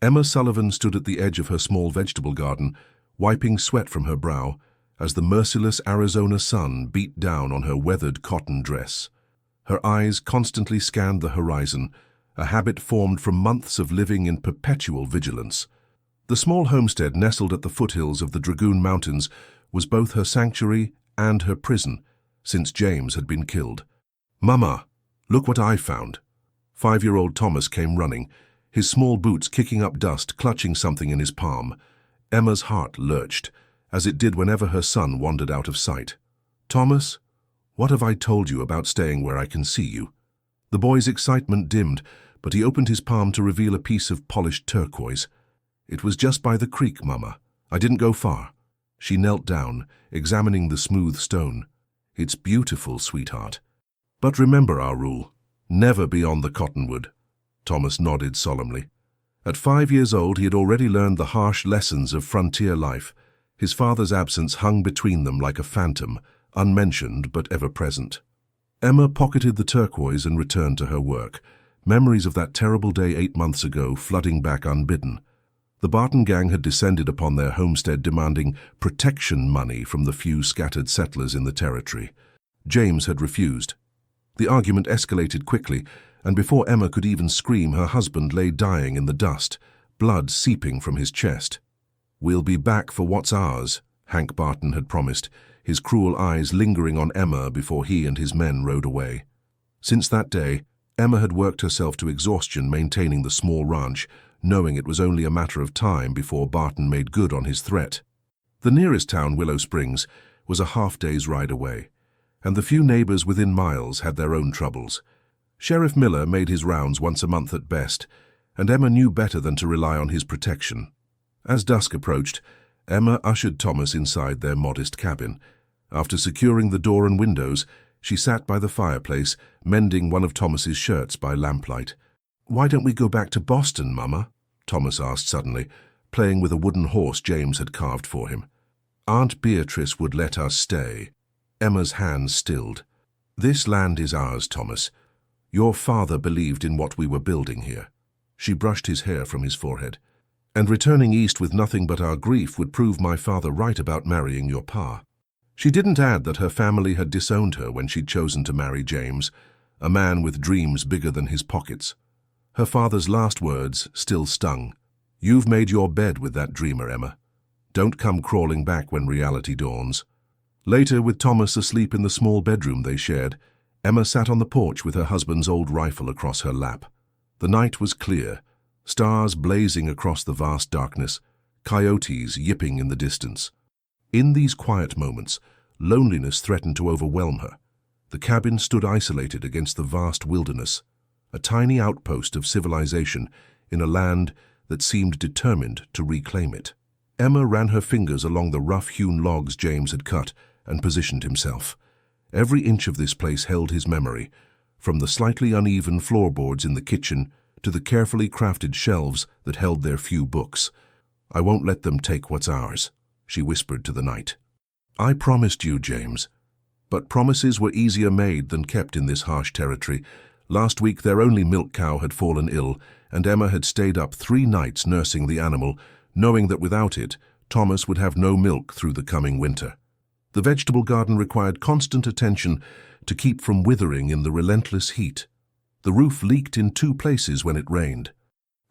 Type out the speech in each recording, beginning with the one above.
Emma Sullivan stood at the edge of her small vegetable garden, wiping sweat from her brow as the merciless Arizona sun beat down on her weathered cotton dress. Her eyes constantly scanned the horizon, a habit formed from months of living in perpetual vigilance. The small homestead nestled at the foothills of the Dragoon Mountains was both her sanctuary and her prison, since James had been killed. "Mama, look what I found." 5-year-old Thomas came running, his small boots kicking up dust, clutching something in his palm. Emma's heart lurched, as it did whenever her son wandered out of sight. "Thomas, what have I told you about staying where I can see you?" The boy's excitement dimmed, but he opened his palm to reveal a piece of polished turquoise. "It was just by the creek, Mama. I didn't go far." She knelt down, examining the smooth stone. "It's beautiful, sweetheart. But remember our rule. Never beyond the cottonwood." Thomas nodded solemnly. At 5 years old, he had already learned the harsh lessons of frontier life. His father's absence hung between them like a phantom, unmentioned but ever present. Emma pocketed the turquoise and returned to her work, memories of that terrible day 8 months ago flooding back unbidden. The Barton gang had descended upon their homestead demanding protection money from the few scattered settlers in the territory. James had refused. The argument escalated quickly, and before Emma could even scream, her husband lay dying in the dust, blood seeping from his chest. "We'll be back for what's ours," Hank Barton had promised, his cruel eyes lingering on Emma before he and his men rode away. Since that day, Emma had worked herself to exhaustion maintaining the small ranch, knowing it was only a matter of time before Barton made good on his threat. The nearest town, Willow Springs, was a half-day's ride away, and the few neighbors within miles had their own troubles. Sheriff Miller made his rounds once a month at best, and Emma knew better than to rely on his protection. As dusk approached, Emma ushered Thomas inside their modest cabin. After securing the door and windows, she sat by the fireplace, mending one of Thomas's shirts by lamplight. "Why don't we go back to Boston, Mama?" Thomas asked suddenly, playing with a wooden horse James had carved for him. "Aunt Beatrice would let us stay." Emma's hands stilled. "This land is ours, Thomas. Your father believed in what we were building here." She brushed his hair from his forehead. "And returning east with nothing but our grief would prove my father right about marrying your pa." She didn't add that her family had disowned her when she'd chosen to marry James, a man with dreams bigger than his pockets. Her father's last words still stung. "You've made your bed with that dreamer, Emma. Don't come crawling back when reality dawns." Later, with Thomas asleep in the small bedroom they shared, Emma sat on the porch with her husband's old rifle across her lap. The night was clear, stars blazing across the vast darkness, coyotes yipping in the distance. In these quiet moments, loneliness threatened to overwhelm her. The cabin stood isolated against the vast wilderness, a tiny outpost of civilization in a land that seemed determined to reclaim it. Emma ran her fingers along the rough-hewn logs James had cut and positioned himself. Every inch of this place held his memory, from the slightly uneven floorboards in the kitchen to the carefully crafted shelves that held their few books. "I won't let them take what's ours," she whispered to the night. "I promised you, James." But promises were easier made than kept in this harsh territory. Last week their only milk cow had fallen ill, and Emma had stayed up 3 nights nursing the animal, knowing that without it, Thomas would have no milk through the coming winter. The vegetable garden required constant attention to keep from withering in the relentless heat. The roof leaked in 2 places when it rained.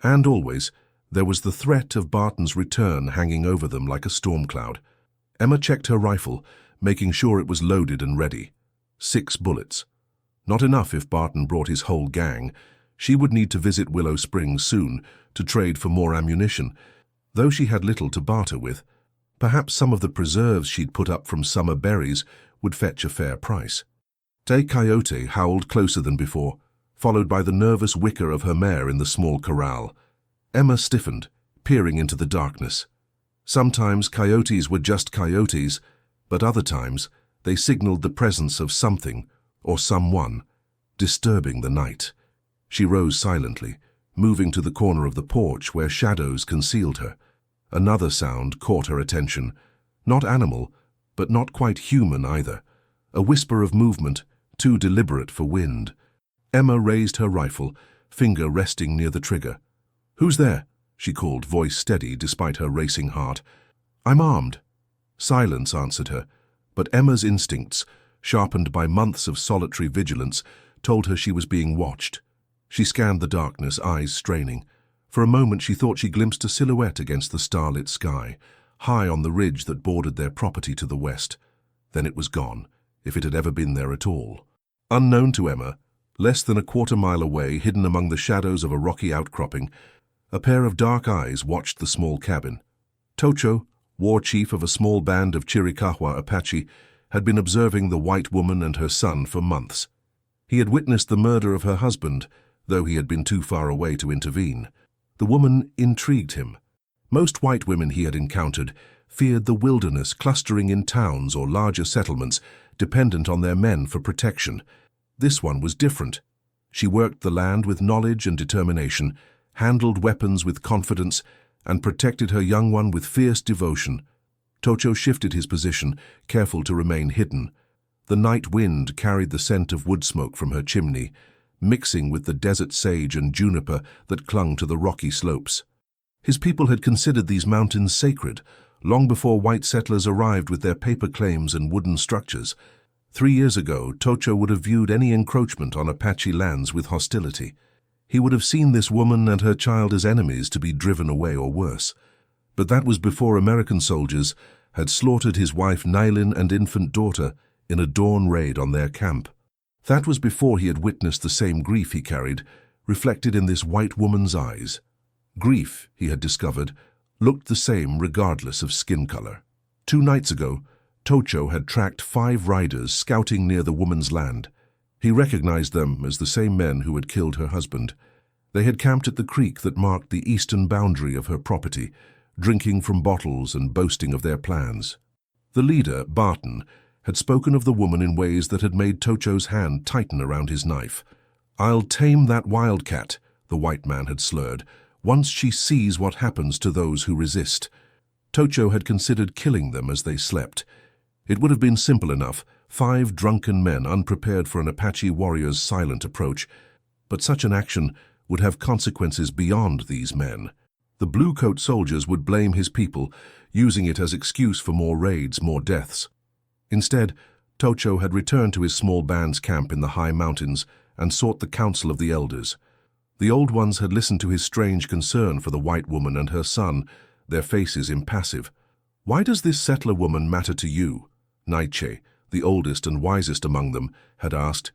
And always, there was the threat of Barton's return hanging over them like a storm cloud. Emma checked her rifle, making sure it was loaded and ready. 6 bullets. Not enough if Barton brought his whole gang. She would need to visit Willow Springs soon to trade for more ammunition, though she had little to barter with. Perhaps some of the preserves she'd put up from summer berries would fetch a fair price. Tay Coyote howled closer than before, followed by the nervous whicker of her mare in the small corral. Emma stiffened, peering into the darkness. Sometimes coyotes were just coyotes, but other times they signaled the presence of something or someone disturbing the night. She rose silently, moving to the corner of the porch where shadows concealed her. Another sound caught her attention. Not animal, but not quite human either. A whisper of movement, too deliberate for wind. Emma raised her rifle, finger resting near the trigger. "Who's there?" she called, voice steady despite her racing heart. "I'm armed." Silence answered her, but Emma's instincts, sharpened by months of solitary vigilance, told her she was being watched. She scanned the darkness, eyes straining. For a moment she thought she glimpsed a silhouette against the starlit sky, high on the ridge that bordered their property to the west. Then it was gone, if it had ever been there at all. Unknown to Emma, less than a quarter-mile away, hidden among the shadows of a rocky outcropping, a pair of dark eyes watched the small cabin. Tocho, war chief of a small band of Chiricahua Apache, had been observing the white woman and her son for months. He had witnessed the murder of her husband, though he had been too far away to intervene. The woman intrigued him. Most white women he had encountered feared the wilderness, clustering in towns or larger settlements, dependent on their men for protection. This one was different. She worked the land with knowledge and determination, handled weapons with confidence, and protected her young one with fierce devotion. Tocho shifted his position, careful to remain hidden. The night wind carried the scent of wood smoke from her chimney, mixing with the desert sage and juniper that clung to the rocky slopes. His people had considered these mountains sacred, long before white settlers arrived with their paper claims and wooden structures. 3 years ago, Tocho would have viewed any encroachment on Apache lands with hostility. He would have seen this woman and her child as enemies to be driven away or worse. But that was before American soldiers had slaughtered his wife Nylin and infant daughter in a dawn raid on their camp. That was before he had witnessed the same grief he carried, reflected in this white woman's eyes. Grief, he had discovered, looked the same regardless of skin color. 2 nights ago, Tocho had tracked 5 riders scouting near the woman's land. He recognized them as the same men who had killed her husband. They had camped at the creek that marked the eastern boundary of her property, drinking from bottles and boasting of their plans. The leader, Barton, had spoken of the woman in ways that had made Tocho's hand tighten around his knife. "I'll tame that wildcat," the white man had slurred, "once she sees what happens to those who resist." Tocho had considered killing them as they slept. It would have been simple enough, 5 drunken men unprepared for an Apache warrior's silent approach, but such an action would have consequences beyond these men. The blue-coat soldiers would blame his people, using it as excuse for more raids, more deaths. Instead, Tocho had returned to his small band's camp in the high mountains and sought the counsel of the elders. The old ones had listened to his strange concern for the white woman and her son, their faces impassive. "Why does this settler woman matter to you?" Naiche, the oldest and wisest among them, had asked.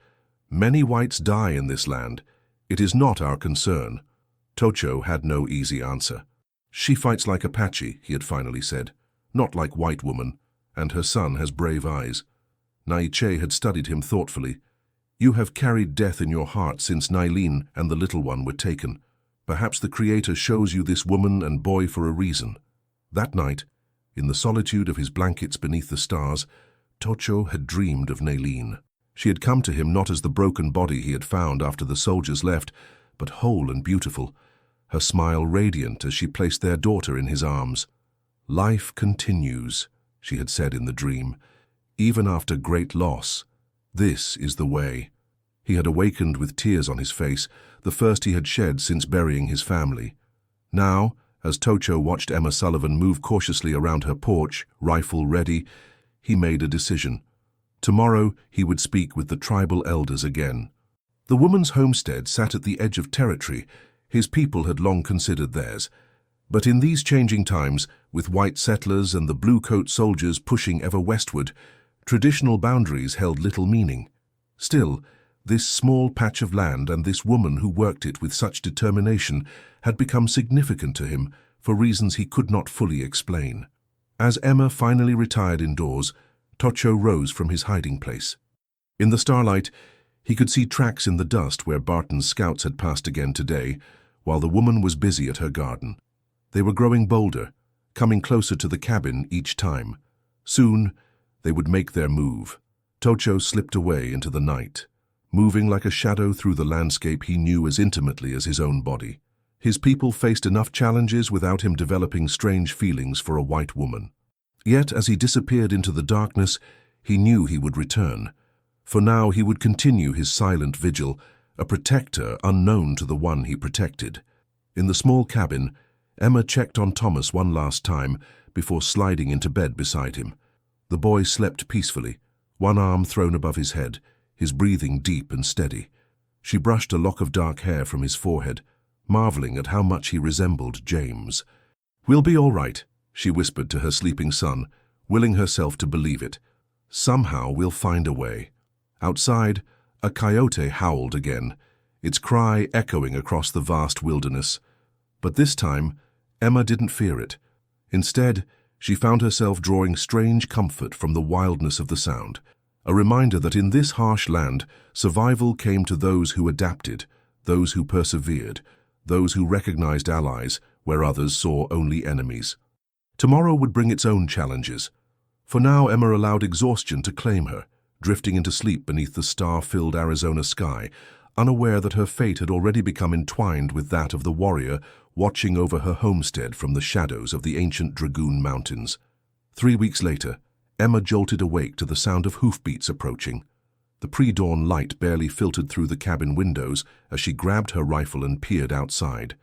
"Many whites die in this land. It is not our concern." Tocho had no easy answer. "She fights like Apache," he had finally said, "not like white woman, and her son has brave eyes." Naiche had studied him thoughtfully. "You have carried death in your heart since Nylin and the little one were taken. Perhaps the Creator shows you this woman and boy for a reason." That night, in the solitude of his blankets beneath the stars, Tocho had dreamed of Nylin. She had come to him not as the broken body he had found after the soldiers left, but whole and beautiful, her smile radiant as she placed their daughter in his arms. "Life continues," she had said in the dream, "even after great loss. This is the way." He had awakened with tears on his face, the first he had shed since burying his family. Now, as Tocho watched Emma Sullivan move cautiously around her porch, rifle ready, he made a decision. Tomorrow he would speak with the tribal elders again. The woman's homestead sat at the edge of territory. His people had long considered theirs. But in these changing times, with white settlers and the blue-coat soldiers pushing ever westward, traditional boundaries held little meaning. Still, this small patch of land and this woman who worked it with such determination had become significant to him for reasons he could not fully explain. As Emma finally retired indoors, Tocho rose from his hiding place. In the starlight, he could see tracks in the dust where Barton's scouts had passed again today, while the woman was busy at her garden. They were growing bolder, coming closer to the cabin each time. Soon, they would make their move. Tocho slipped away into the night, moving like a shadow through the landscape he knew as intimately as his own body. His people faced enough challenges without him developing strange feelings for a white woman. Yet, as he disappeared into the darkness, he knew he would return. For now he would continue his silent vigil, a protector unknown to the one he protected. In the small cabin, Emma checked on Thomas one last time before sliding into bed beside him. The boy slept peacefully, one arm thrown above his head, his breathing deep and steady. She brushed a lock of dark hair from his forehead, marveling at how much he resembled James. "We'll be all right," she whispered to her sleeping son, willing herself to believe it. "Somehow we'll find a way." Outside, a coyote howled again, its cry echoing across the vast wilderness. But this time, Emma didn't fear it. Instead, she found herself drawing strange comfort from the wildness of the sound, a reminder that in this harsh land, survival came to those who adapted, those who persevered, those who recognized allies where others saw only enemies. Tomorrow would bring its own challenges. For now, Emma allowed exhaustion to claim her, drifting into sleep beneath the star-filled Arizona sky, unaware that her fate had already become entwined with that of the warrior watching over her homestead from the shadows of the ancient Dragoon Mountains. 3 weeks later, Emma jolted awake to the sound of hoofbeats approaching. The pre-dawn light barely filtered through the cabin windows as she grabbed her rifle and peered outside.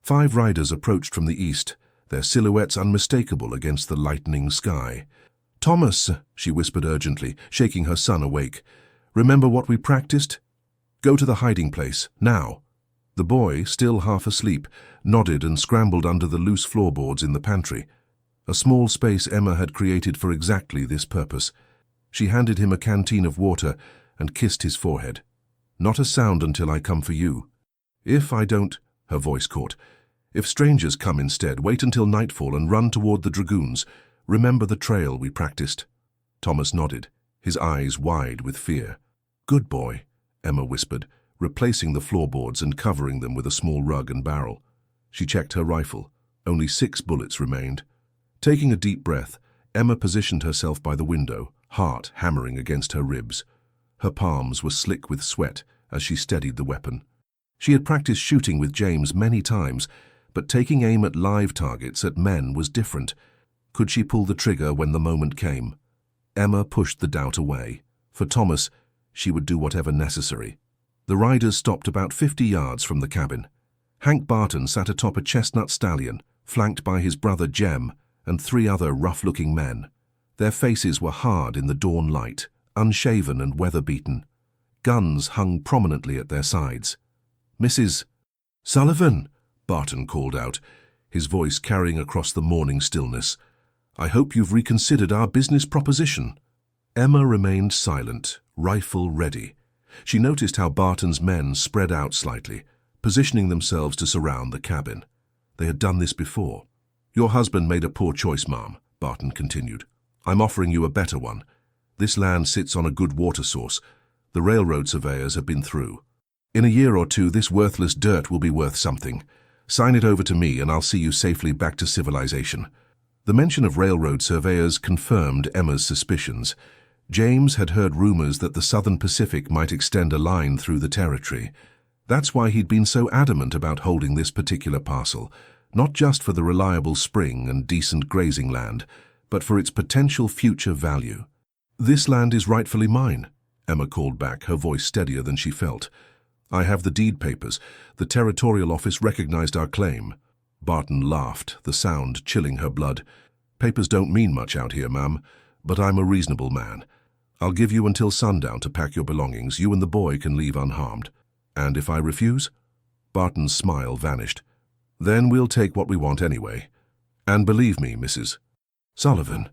5 riders approached from the east, their silhouettes unmistakable against the lightening sky. "Thomas," she whispered urgently, shaking her son awake. "Remember what we practiced? Go to the hiding place, now." The boy, still half asleep, nodded and scrambled under the loose floorboards in the pantry, a small space Emma had created for exactly this purpose. She handed him a canteen of water and kissed his forehead. "Not a sound until I come for you. If I don't," her voice caught, "if strangers come instead, wait until nightfall and run toward the dragoons. Remember the trail we practiced." Thomas nodded, his eyes wide with fear. "Good boy," Emma whispered, replacing the floorboards and covering them with a small rug and barrel. She checked her rifle. Only 6 bullets remained. Taking a deep breath, Emma positioned herself by the window, heart hammering against her ribs. Her palms were slick with sweat as she steadied the weapon. She had practiced shooting with James many times, but taking aim at live targets, at men, was different. Could she pull the trigger when the moment came? Emma pushed the doubt away. For Thomas, she would do whatever necessary. The riders stopped about 50 yards from the cabin. Hank Barton sat atop a chestnut stallion, flanked by his brother Jem and 3 other rough-looking men. Their faces were hard in the dawn light, unshaven and weather-beaten. Guns hung prominently at their sides. "Mrs. Sullivan," Barton called out, his voice carrying across the morning stillness. "I hope you've reconsidered our business proposition." Emma remained silent, rifle ready. She noticed how Barton's men spread out slightly, positioning themselves to surround the cabin. They had done this before. "Your husband made a poor choice, Ma'am," Barton continued. "I'm offering you a better one. This land sits on a good water source. The railroad surveyors have been through. In a year or 2, this worthless dirt will be worth something. Sign it over to me and I'll see you safely back to civilization." The mention of railroad surveyors confirmed Emma's suspicions. James had heard rumors that the Southern Pacific might extend a line through the territory. That's why he'd been so adamant about holding this particular parcel, not just for the reliable spring and decent grazing land, but for its potential future value. "This land is rightfully mine," Emma called back, her voice steadier than she felt. "I have the deed papers. The territorial office recognized our claim." Barton laughed, the sound chilling her blood. "Papers don't mean much out here, ma'am, but I'm a reasonable man. I'll give you until sundown to pack your belongings. You and the boy can leave unharmed. And if I refuse?" Barton's smile vanished. "Then we'll take what we want anyway. And believe me, Mrs. Sullivan,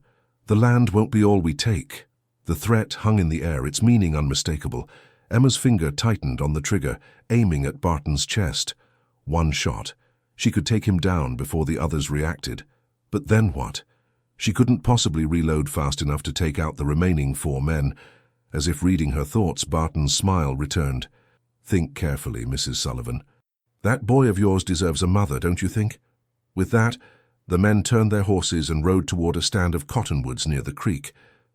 the land won't be all we take." The threat hung in the air, its meaning unmistakable. Emma's finger tightened on the trigger, aiming at Barton's chest. One shot. She could take him down before the others reacted. But then what? She couldn't possibly reload fast enough to take out the remaining 4 men. As if reading her thoughts, Barton's smile returned. "Think carefully, Mrs. Sullivan. That boy of yours deserves a mother, don't you think?" With that, the men turned their horses and rode toward a stand of cottonwoods near the creek,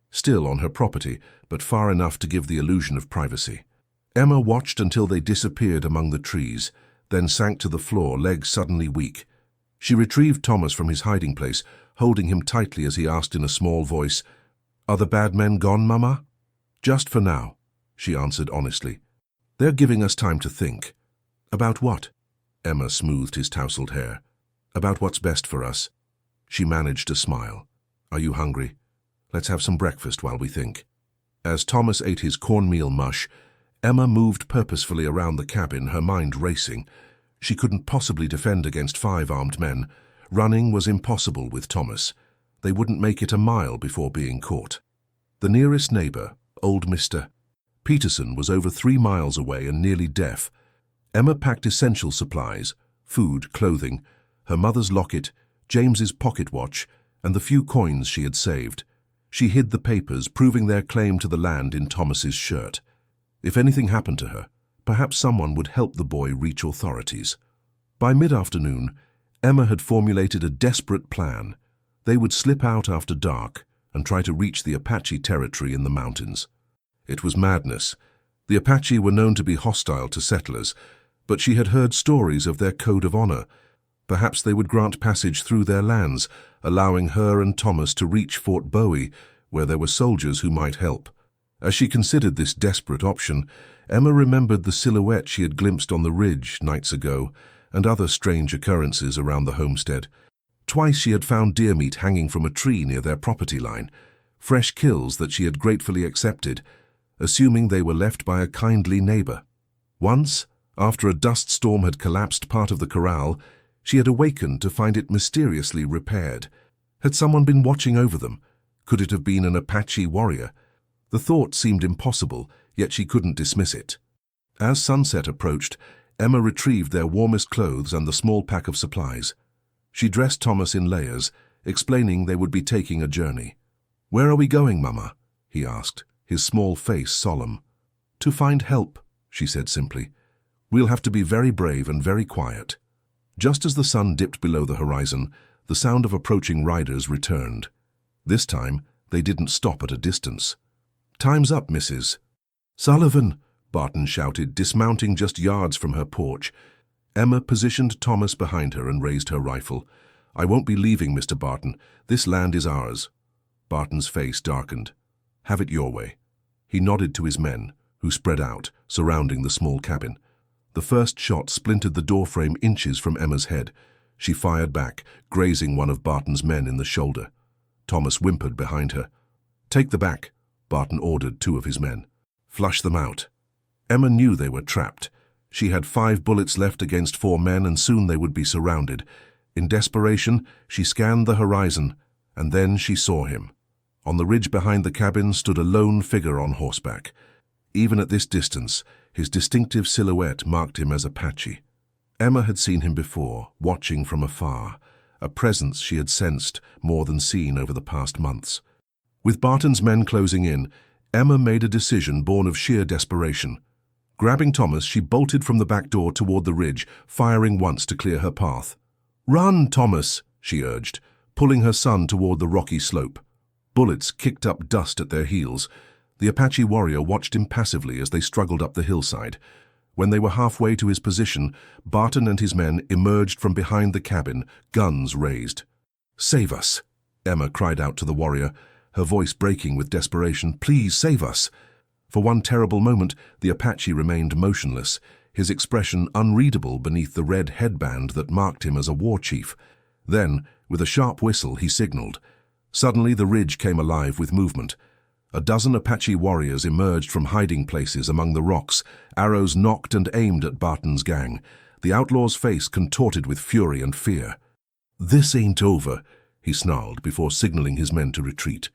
still on her property, but far enough to give the illusion of privacy. Emma watched until they disappeared among the trees, then sank to the floor, legs suddenly weak. She retrieved Thomas from his hiding place, holding him tightly as he asked in a small voice, "Are the bad men gone, Mama?" "Just for now," she answered honestly. "They're giving us time to think." "About what?" Emma smoothed his tousled hair. About what's best for us. She managed to smile. Are you hungry? Let's have some breakfast while we think. As Thomas ate his cornmeal mush, Emma moved purposefully around the cabin, her mind racing. She couldn't possibly defend against 5 armed men. Running was impossible with Thomas. They wouldn't make it a mile before being caught. The nearest neighbor, old Mr. Peterson, was over 3 miles away and nearly deaf. Emma packed essential supplies, food, clothing, her mother's locket, James's pocket watch, and the few coins she had saved. She hid the papers proving their claim to the land in Thomas's shirt. If anything happened to her, perhaps someone would help the boy reach authorities. By mid-afternoon, Emma had formulated a desperate plan. They would slip out after dark and try to reach the Apache territory in the mountains. It was madness. The Apache were known to be hostile to settlers, but she had heard stories of their code of honor. Perhaps they would grant passage through their lands, allowing her and Thomas to reach Fort Bowie, where there were soldiers who might help. As she considered this desperate option, Emma remembered the silhouette she had glimpsed on the ridge nights ago and other strange occurrences around the homestead. Twice she had found deer meat hanging from a tree near their property line, fresh kills that she had gratefully accepted, assuming they were left by a kindly neighbor. Once, after a dust storm had collapsed part of the corral, she had awakened to find it mysteriously repaired. Had someone been watching over them? Could it have been an Apache warrior? The thought seemed impossible, yet she couldn't dismiss it. As sunset approached, Emma retrieved their warmest clothes and the small pack of supplies. She dressed Thomas in layers, explaining they would be taking a journey. "Where are we going, Mama?" he asked, his small face solemn. "To find help," she said simply. "We'll have to be very brave and very quiet." Just as the sun dipped below the horizon, the sound of approaching riders returned. This time, they didn't stop at a distance. "Time's up, Mrs. Sullivan," Barton shouted, dismounting just yards from her porch. Emma positioned Thomas behind her and raised her rifle. "I won't be leaving, Mr. Barton. This land is ours." Barton's face darkened. "Have it your way." He nodded to his men, who spread out, surrounding the small cabin. The first shot splintered the doorframe inches from Emma's head. She fired back, grazing one of Barton's men in the shoulder. Thomas whimpered behind her. "Take the back," Barton ordered 2 of his men. "Flush them out." Emma knew they were trapped. She had 5 bullets left against 4 men, and soon they would be surrounded. In desperation, she scanned the horizon, and then she saw him. On the ridge behind the cabin stood a lone figure on horseback. Even at this distance, his distinctive silhouette marked him as Apache. Emma had seen him before, watching from afar, a presence she had sensed more than seen over the past months. With Barton's men closing in, Emma made a decision born of sheer desperation. Grabbing Thomas, she bolted from the back door toward the ridge, firing once to clear her path. "Run, Thomas," she urged, pulling her son toward the rocky slope. Bullets kicked up dust at their heels. The Apache warrior watched impassively as they struggled up the hillside. When they were halfway to his position, Barton and his men emerged from behind the cabin, guns raised. "Save us," Emma cried out to the warrior, her voice breaking with desperation. "Please save us." For one terrible moment, the Apache remained motionless, his expression unreadable beneath the red headband that marked him as a war chief. Then, with a sharp whistle, he signaled. Suddenly, the ridge came alive with movement. A dozen Apache warriors emerged from hiding places among the rocks, arrows nocked and aimed at Barton's gang. The outlaw's face contorted with fury and fear. "This ain't over," he snarled before signaling his men to retreat.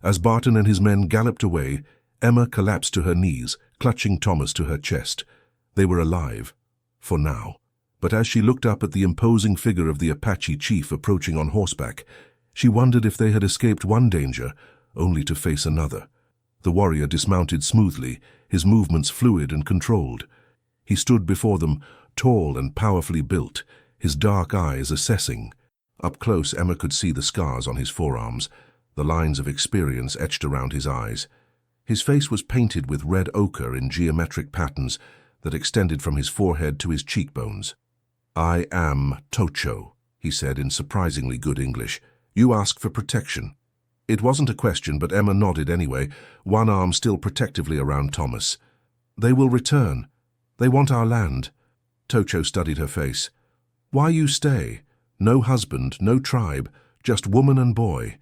As Barton and his men galloped away, Emma collapsed to her knees, clutching Thomas to her chest. They were alive, for now. But as she looked up at the imposing figure of the Apache chief approaching on horseback, she wondered if they had escaped one danger, only to face another. The warrior dismounted smoothly, his movements fluid and controlled. He stood before them, tall and powerfully built, his dark eyes assessing. Up close, Emma could see the scars on his forearms, the lines of experience etched around his eyes. His face was painted with red ochre in geometric patterns that extended from his forehead to his cheekbones. "I am Tocho," he said in surprisingly good English. "You ask for protection." It wasn't a question, but Emma nodded anyway, one arm still protectively around Thomas. "They will return. They want our land." Tocho studied her face. "Why you stay? No husband, no tribe, just woman and boy.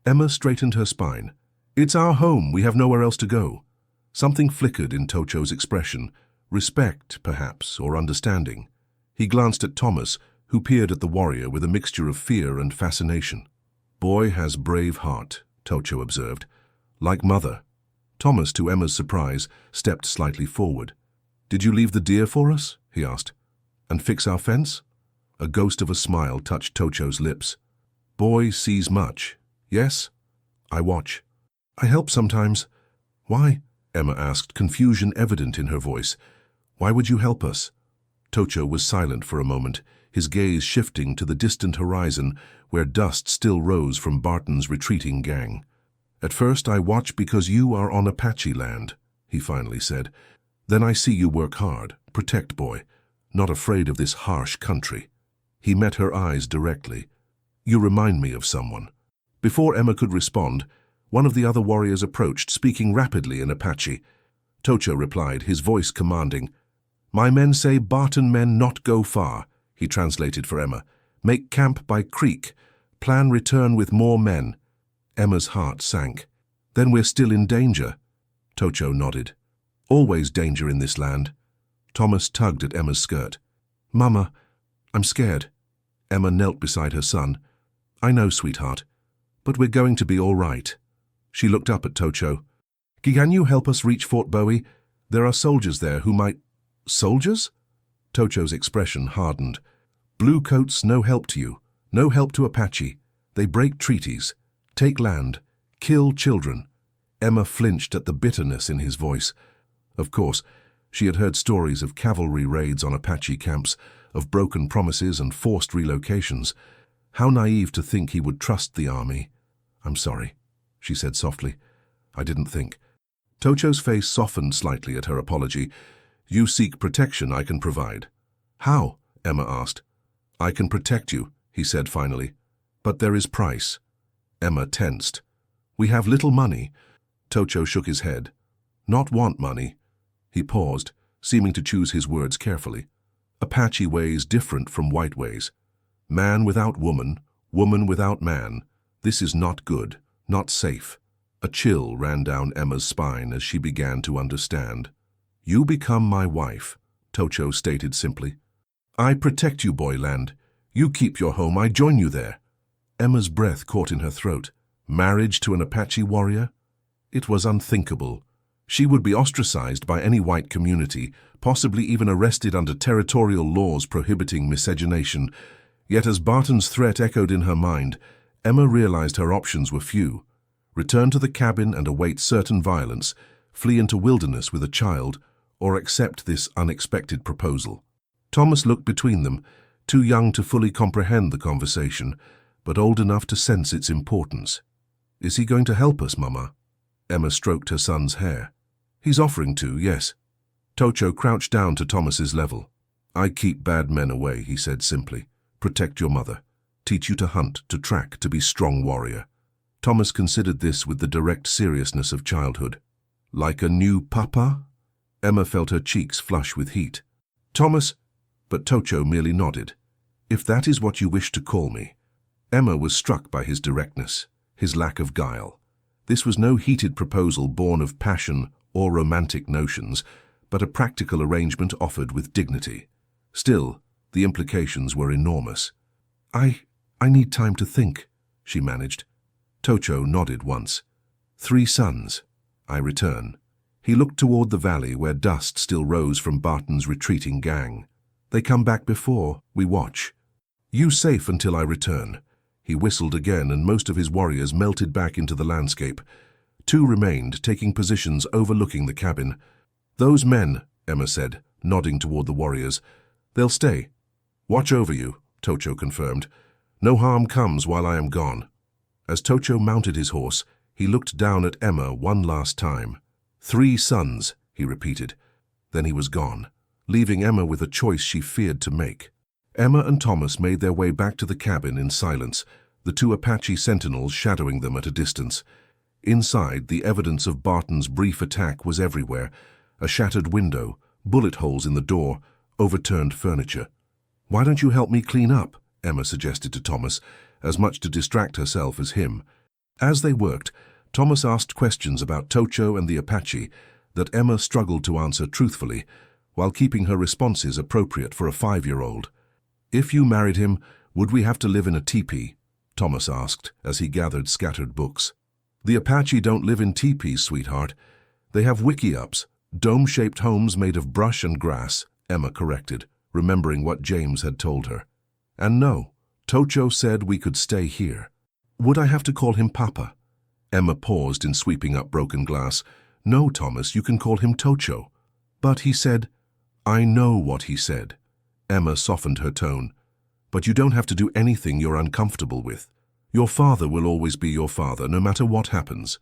Emma straightened her spine. It's our home, we have nowhere else to go. Something flickered in Tocho's expression. Respect, perhaps, or understanding. He glanced at Thomas, who peered at the warrior with a mixture of fear and fascination. Boy has brave heart, Tocho observed. Like mother. Thomas, to Emma's surprise, stepped slightly forward. Did you leave the deer for us? He asked. And fix our fence? A ghost of a smile touched Tocho's lips. Boy sees much. Yes? I watch. I help sometimes. Why? Emma asked, confusion evident in her voice. Why would you help us? Tocho was silent for a moment, his gaze shifting to the distant horizon where dust still rose from Barton's retreating gang. At first I watch because you are on Apache land, he finally said. Then I see you work hard, protect boy, not afraid of this harsh country. He met her eyes directly. You remind me of someone. Before Emma could respond, one of the other warriors approached, speaking rapidly in Apache. Tocho replied, his voice commanding. My men say Barton men not go far, he translated for Emma. Make camp by creek. Plan return with more men. Emma's heart sank. Then we're still in danger. Tocho nodded. Always danger in this land. Thomas tugged at Emma's skirt. Mama, I'm scared. Emma knelt beside her son. I know, sweetheart, but we're going to be all right. She looked up at Tocho. Can you help us reach Fort Bowie? There are soldiers there who might... Soldiers? Tocho's expression hardened. Bluecoats, no help to you. No help to Apache. They break treaties. Take land. Kill children. Emma flinched at the bitterness in his voice. Of course, she had heard stories of cavalry raids on Apache camps, of broken promises and forced relocations. How naive to think he would trust the army. I'm sorry, she said softly. I didn't think. Tocho's face softened slightly at her apology. You seek protection I can provide. How? Emma asked. I can protect you, he said finally. But there is price. Emma tensed. We have little money. Tocho shook his head. Not want money. He paused, seeming to choose his words carefully. Apache ways different from white ways. Man without woman, woman without man. This is not good, not safe. A chill ran down Emma's spine as she began to understand. You become my wife, Tocho stated simply. I protect you, Boyland. You keep your home, I join you there. Emma's breath caught in her throat. Marriage to an Apache warrior? It was unthinkable. She would be ostracized by any white community, possibly even arrested under territorial laws prohibiting miscegenation. Yet as Barton's threat echoed in her mind, Emma realized her options were few. Return to the cabin and await certain violence, flee into wilderness with a child, or accept this unexpected proposal. Thomas looked between them, too young to fully comprehend the conversation, but old enough to sense its importance. Is he going to help us, Mama? Emma stroked her son's hair. He's offering to, yes. Tocho crouched down to Thomas's level. I keep bad men away, he said simply. Protect your mother. Teach you to hunt, to track, to be strong warrior. Thomas considered this with the direct seriousness of childhood. Like a new papa? Emma felt her cheeks flush with heat. Thomas, but Tocho merely nodded. If that is what you wish to call me. Emma was struck by his directness, his lack of guile. This was no heated proposal born of passion or romantic notions, but a practical arrangement offered with dignity. Still, the implications were enormous. I need time to think, she managed. Tocho nodded once. 3 sons. I return. He looked toward the valley where dust still rose from Barton's retreating gang. They come back before, we watch. You safe until I return. He whistled again, and most of his warriors melted back into the landscape. 2 remained, taking positions overlooking the cabin. Those men, Emma said, nodding toward the warriors. They'll stay. Watch over you, Tocho confirmed. No harm comes while I am gone. As Tocho mounted his horse, he looked down at Emma one last time. 3 sons, he repeated. Then he was gone, leaving Emma with a choice she feared to make. Emma and Thomas made their way back to the cabin in silence, the 2 Apache sentinels shadowing them at a distance. Inside, the evidence of Barton's brief attack was everywhere. A shattered window, bullet holes in the door, overturned furniture. Why don't you help me clean up? Emma suggested to Thomas, as much to distract herself as him. As they worked, Thomas asked questions about Tocho and the Apache that Emma struggled to answer truthfully, while keeping her responses appropriate for a 5-year-old. "If you married him, would we have to live in a teepee?" Thomas asked, as he gathered scattered books. "The Apache don't live in teepees, sweetheart. They have wickiups, dome-shaped homes made of brush and grass," Emma corrected, remembering what James had told her. "And no, Tocho said we could stay here." "Would I have to call him Papa?" Emma paused in sweeping up broken glass. "No, Thomas, you can call him Tocho." "But he said—" "I know what he said." Emma softened her tone. "But you don't have to do anything you're uncomfortable with. Your father will always be your father, no matter what happens."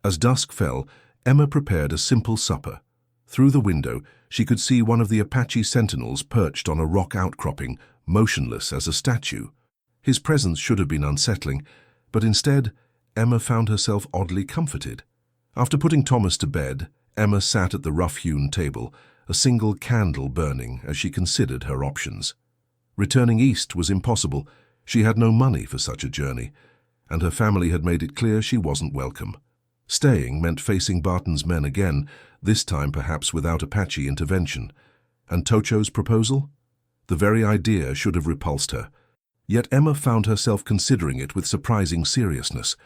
As dusk fell, Emma prepared a simple supper. Through the window, she could see one of the Apache sentinels perched on a rock outcropping, motionless as a statue. His presence should have been unsettling, but instead, Emma found herself oddly comforted. After putting Thomas to bed, Emma sat at the rough-hewn table, a single candle burning as she considered her options. Returning east was impossible. She had no money for such a journey, and her family had made it clear she wasn't welcome. Staying meant facing Barton's men again, this time perhaps without Apache intervention. And Tocho's proposal? The very idea should have repulsed her. Yet Emma found herself considering it with surprising seriousness.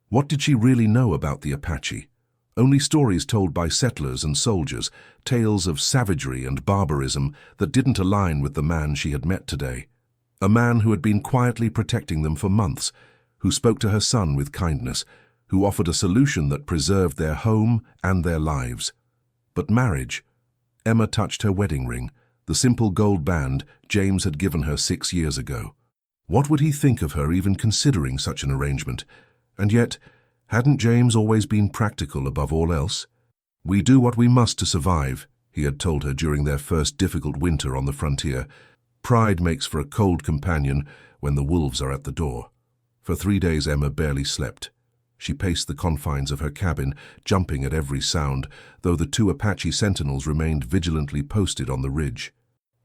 What did she really know about the Apache? Only stories told by settlers and soldiers, tales of savagery and barbarism that didn't align with the man she had met today. A man who had been quietly protecting them for months, who spoke to her son with kindness, who offered a solution that preserved their home and their lives. But marriage? Emma touched her wedding ring, the simple gold band James had given her 6 years ago. What would he think of her even considering such an arrangement? And yet, hadn't James always been practical above all else? "We do what we must to survive," he had told her during their first difficult winter on the frontier. "Pride makes for a cold companion when the wolves are at the door." For 3 days Emma barely slept. She paced the confines of her cabin, jumping at every sound, though the 2 Apache sentinels remained vigilantly posted on the ridge.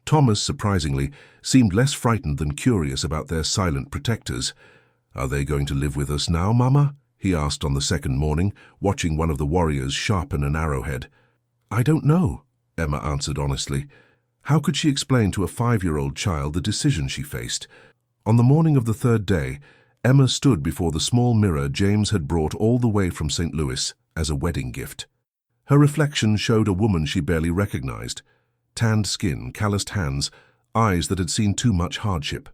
Thomas, surprisingly, seemed less frightened than curious about their silent protectors. "Are they going to live with us now, Mama?" he asked on the second morning, watching one of the warriors sharpen an arrowhead. "I don't know," Emma answered honestly. How could she explain to a 5-year-old child the decision she faced? On the morning of the 3rd day, Emma stood before the small mirror James had brought all the way from St. Louis as a wedding gift. Her reflection showed a woman she barely recognized. Tanned skin, calloused hands, eyes that had seen too much hardship.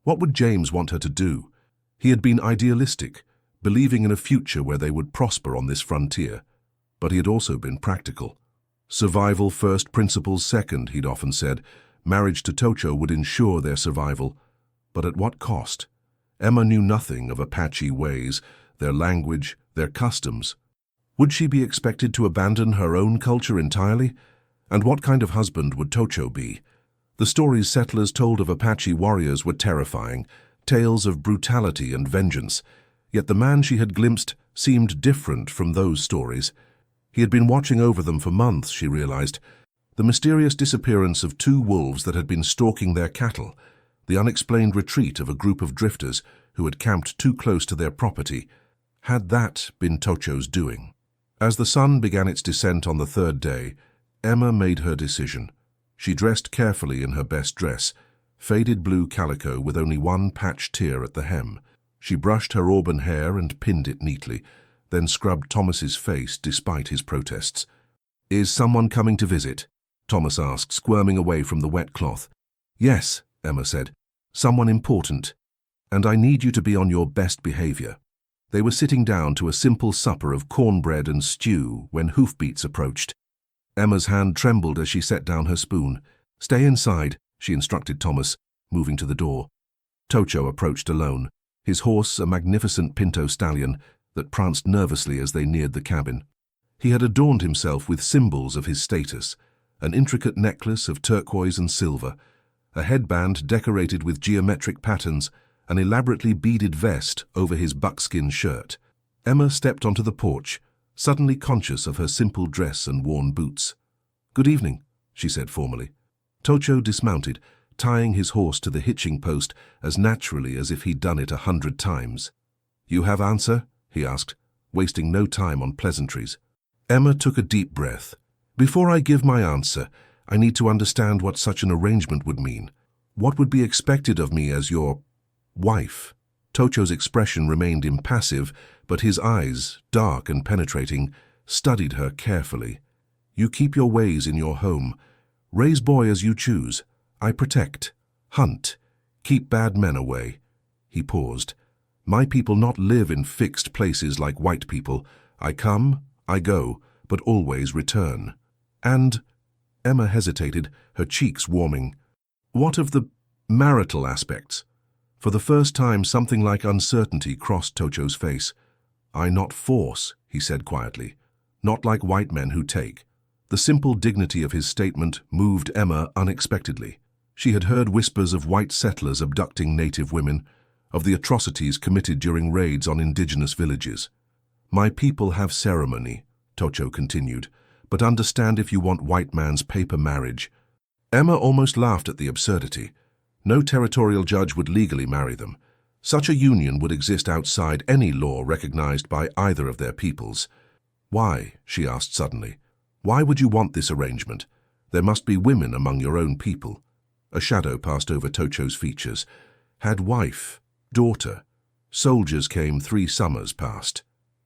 What would James want her to do? He had been idealistic, believing in a future where they would prosper on this frontier. But he had also been practical. Survival first, principles second, he'd often said. Marriage to Tocho would ensure their survival. But at what cost? Emma knew nothing of Apache ways, their language, their customs. Would she be expected to abandon her own culture entirely? And what kind of husband would Tocho be? The stories settlers told of Apache warriors were terrifying, tales of brutality and vengeance. Yet the man she had glimpsed seemed different from those stories. He had been watching over them for months, she realized. The mysterious disappearance of 2 wolves that had been stalking their cattle, the unexplained retreat of a group of drifters who had camped too close to their property. Had that been Tocho's doing? As the sun began its descent on the 3rd day, Emma made her decision. She dressed carefully in her best dress, faded blue calico with only one patched tear at the hem. She brushed her auburn hair and pinned it neatly, then scrubbed Thomas's face despite his protests. "Is someone coming to visit?" Thomas asked, squirming away from the wet cloth. "Yes," Emma said. "Someone important. And I need you to be on your best behavior." They were sitting down to a simple supper of cornbread and stew when hoofbeats approached. Emma's hand trembled as she set down her spoon. "Stay inside," she instructed Thomas, moving to the door. Tocho approached alone, his horse a magnificent pinto stallion that pranced nervously as they neared the cabin. He had adorned himself with symbols of his status, an intricate necklace of turquoise and silver, a headband decorated with geometric patterns, an elaborately beaded vest over his buckskin shirt. Emma stepped onto the porch, suddenly conscious of her simple dress and worn boots. "Good evening," she said formally. Tocho dismounted, tying his horse to the hitching post as naturally as if he'd done it 100 times. "You have answer?" he asked, wasting no time on pleasantries. Emma took a deep breath. "Before I give my answer, I need to understand what such an arrangement would mean. What would be expected of me as your wife?" Tocho's expression remained impassive, but his eyes, dark and penetrating, studied her carefully. "You keep your ways in your home. Raise boy as you choose. I protect, hunt, keep bad men away." He paused. "My people not live in fixed places like white people. I come, I go, but always return." "And," Emma hesitated, her cheeks warming, "what of the marital aspects?" For the first time, something like uncertainty crossed Tocho's face. "I not force," he said quietly, "not like white men who take." The simple dignity of his statement moved Emma unexpectedly. She had heard whispers of white settlers abducting native women, of the atrocities committed during raids on indigenous villages. "My people have ceremony," Tocho continued, "but understand if you want white man's paper marriage." Emma almost laughed at the absurdity. No territorial judge would legally marry them. Such a union would exist outside any law recognized by either of their peoples. "Why?" she asked suddenly. "Why would you want this arrangement? There must be women among your own people." A shadow passed over Tocho's features. "Had wife, daughter. Soldiers came 3 summers past."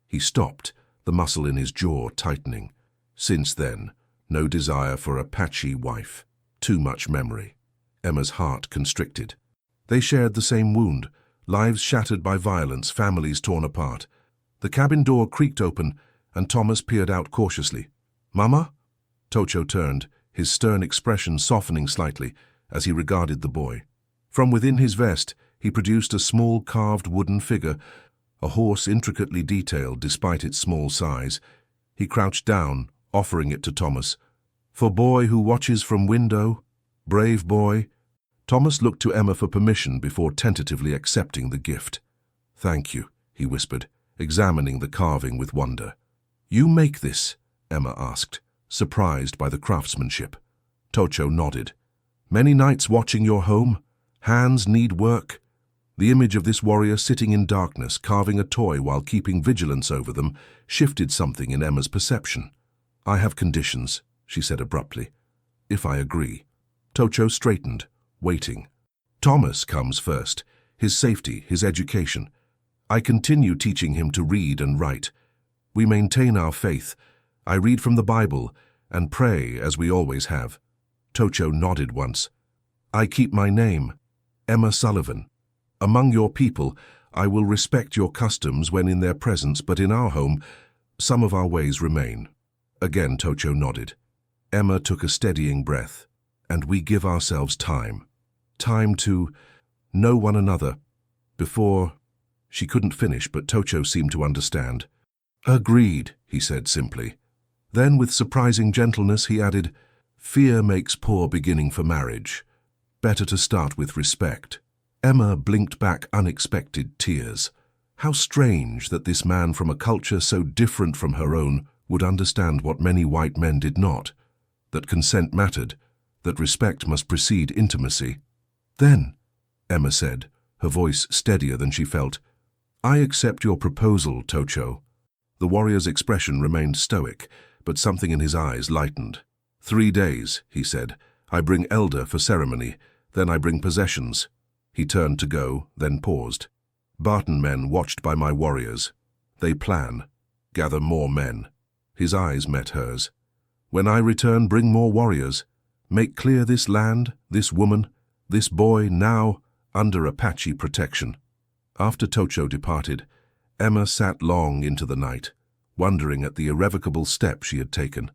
He stopped, the muscle in his jaw tightening. "Since then, no desire for Apache wife. Too much memory." Emma's heart constricted. They shared the same wound, lives shattered by violence, families torn apart. The cabin door creaked open, and Thomas peered out cautiously. "Mama?" Tocho turned, his stern expression softening slightly as he regarded the boy. From within his vest, he produced a small carved wooden figure, a horse intricately detailed despite its small size. He crouched down, offering it to Thomas. "For boy who watches from window, brave boy." Thomas looked to Emma for permission before tentatively accepting the gift. "Thank you," he whispered, examining the carving with wonder. "You make this?" Emma asked, surprised by the craftsmanship. Tocho nodded. "Many nights watching your home? Hands need work." The image of this warrior sitting in darkness, carving a toy while keeping vigilance over them, shifted something in Emma's perception. "I have conditions," she said abruptly. "If I agree." Tocho straightened, waiting. "Thomas comes first. His safety, his education. I continue teaching him to read and write. We maintain our faith. I read from the Bible and pray as we always have." Tocho nodded once. "I keep my name, Emma Sullivan. Among your people, I will respect your customs when in their presence, but in our home, some of our ways remain." Again Tocho nodded. Emma took a steadying breath. "And we give ourselves time. Time to know one another. Before—" She couldn't finish, but Tocho seemed to understand. "Agreed," he said simply. Then, with surprising gentleness, he added, "Fear makes poor beginning for marriage. Better to start with respect." Emma blinked back unexpected tears. How strange that this man from a culture so different from her own would understand what many white men did not, that consent mattered, that respect must precede intimacy. "Then," Emma said, her voice steadier than she felt, "I accept your proposal, Tocho." The warrior's expression remained stoic, but something in his eyes lightened. 3 days, he said. I bring elder for ceremony, then I bring possessions. He turned to go, then paused. Barton men watched by my warriors. They plan, gather more men. His eyes met hers. When I return, bring more warriors. Make clear this land, this woman, this boy now under Apache protection. After Tocho departed, Emma sat long into the night, wondering at the irrevocable step she had taken.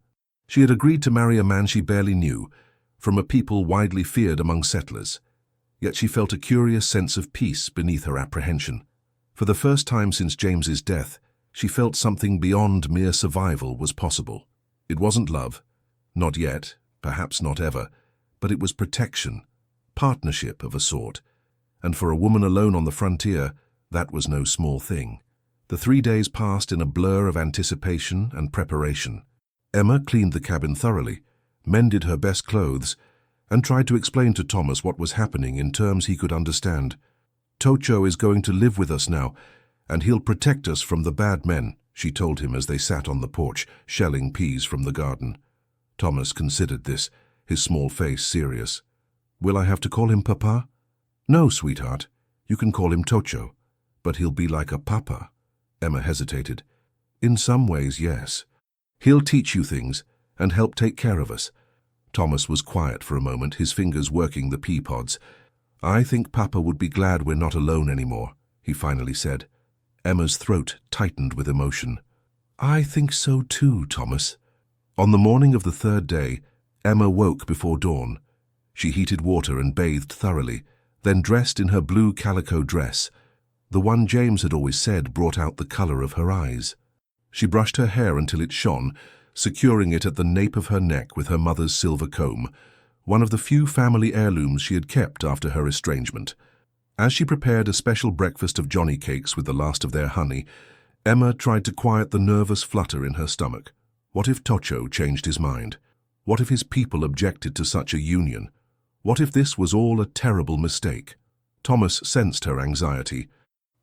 She had agreed to marry a man she barely knew, from a people widely feared among settlers. Yet she felt a curious sense of peace beneath her apprehension. For the first time since James's death, she felt something beyond mere survival was possible. It wasn't love, not yet, perhaps not ever, but it was protection, partnership of a sort. And for a woman alone on the frontier, that was no small thing. The 3 days passed in a blur of anticipation and preparation. Emma cleaned the cabin thoroughly, mended her best clothes, and tried to explain to Thomas what was happening in terms he could understand. "Tocho is going to live with us now, and he'll protect us from the bad men," she told him as they sat on the porch, shelling peas from the garden. Thomas considered this, his small face serious. "Will I have to call him Papa?" "No, sweetheart. You can call him Tocho, but he'll be like a papa." Emma hesitated. "In some ways, yes. He'll teach you things and help take care of us." Thomas was quiet for a moment, his fingers working the pea pods. "I think Papa would be glad we're not alone anymore," he finally said. Emma's throat tightened with emotion. "I think so too, Thomas." On the morning of the third day, Emma woke before dawn. She heated water and bathed thoroughly, then dressed in her blue calico dress. The one James had always said brought out the color of her eyes. She brushed her hair until it shone, securing it at the nape of her neck with her mother's silver comb, one of the few family heirlooms she had kept after her estrangement. As she prepared a special breakfast of Johnny cakes with the last of their honey, Emma tried to quiet the nervous flutter in her stomach. What if Tocho changed his mind? What if his people objected to such a union? What if this was all a terrible mistake? Thomas sensed her anxiety.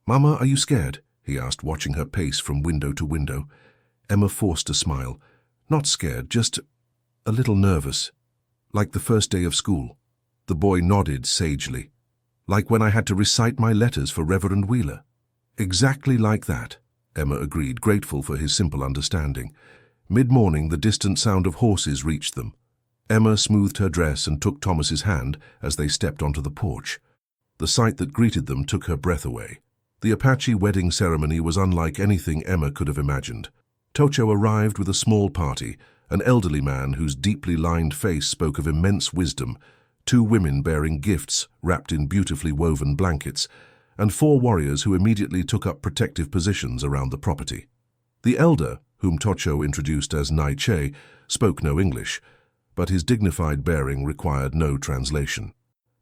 "Mama, are you scared?" he asked, watching her pace from window to window. Emma forced a smile. "Not scared, just a little nervous. Like the first day of school." The boy nodded sagely. "Like when I had to recite my letters for Reverend Wheeler." "Exactly like that," Emma agreed, grateful for his simple understanding. Mid-morning, the distant sound of horses reached them. Emma smoothed her dress and took Thomas's hand as they stepped onto the porch. The sight that greeted them took her breath away. The Apache wedding ceremony was unlike anything Emma could have imagined. Tocho arrived with a small party, an elderly man whose deeply lined face spoke of immense wisdom, 2 women bearing gifts wrapped in beautifully woven blankets, and 4 warriors who immediately took up protective positions around the property. The elder, whom Tocho introduced as Nai-che, spoke no English, but his dignified bearing required no translation.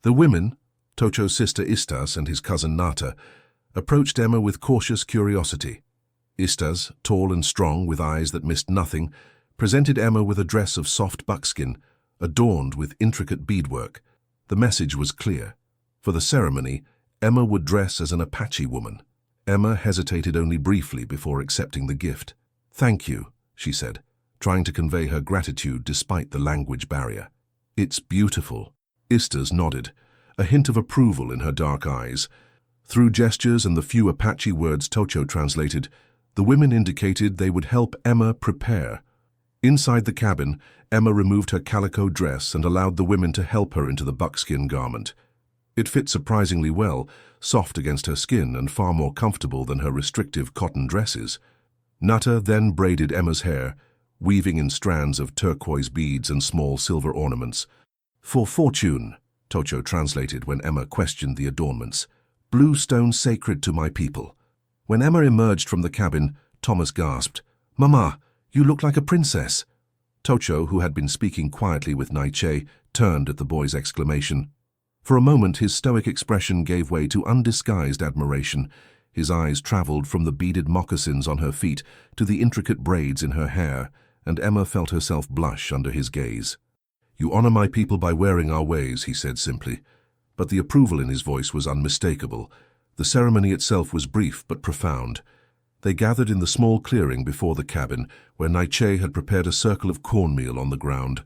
The women, Tocho's sister Istas and his cousin Nata, approached Emma with cautious curiosity. Istas, tall and strong with eyes that missed nothing, presented Emma with a dress of soft buckskin, adorned with intricate beadwork. The message was clear. For the ceremony, Emma would dress as an Apache woman. Emma hesitated only briefly before accepting the gift. "Thank you," she said, trying to convey her gratitude despite the language barrier. "It's beautiful." Istas nodded, a hint of approval in her dark eyes. Through gestures and the few Apache words Tocho translated, the women indicated they would help Emma prepare. Inside the cabin, Emma removed her calico dress and allowed the women to help her into the buckskin garment. It fit surprisingly well, soft against her skin and far more comfortable than her restrictive cotton dresses. Nata then braided Emma's hair, weaving in strands of turquoise beads and small silver ornaments. "For fortune," Tocho translated when Emma questioned the adornments. "Blue stone sacred to my people." When Emma emerged from the cabin, Thomas gasped, "Mama, you look like a princess." Tocho, who had been speaking quietly with Nai-che, turned at the boy's exclamation. For a moment, his stoic expression gave way to undisguised admiration. His eyes traveled from the beaded moccasins on her feet to the intricate braids in her hair, and Emma felt herself blush under his gaze. "You honor my people by wearing our ways," he said simply. But the approval in his voice was unmistakable. The ceremony itself was brief but profound. They gathered in the small clearing before the cabin, where Nai-che had prepared a circle of cornmeal on the ground.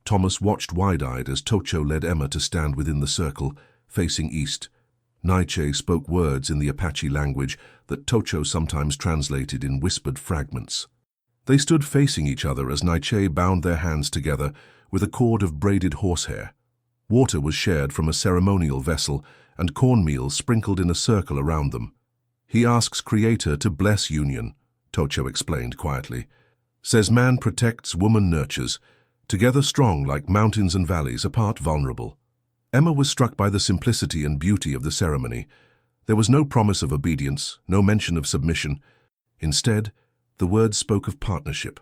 Thomas watched wide-eyed as Tocho led Emma to stand within the circle, facing east. Nai-che spoke words in the Apache language that Tocho sometimes translated in whispered fragments. They stood facing each other as Nai-che bound their hands together with a cord of braided horsehair. Water was shared from a ceremonial vessel, and cornmeal sprinkled in a circle around them. "He asks Creator to bless union," Tocho explained quietly. "Says man protects, woman nurtures, together strong like mountains and valleys, apart vulnerable." Emma was struck by the simplicity and beauty of the ceremony. There was no promise of obedience, no mention of submission. Instead, the words spoke of partnership,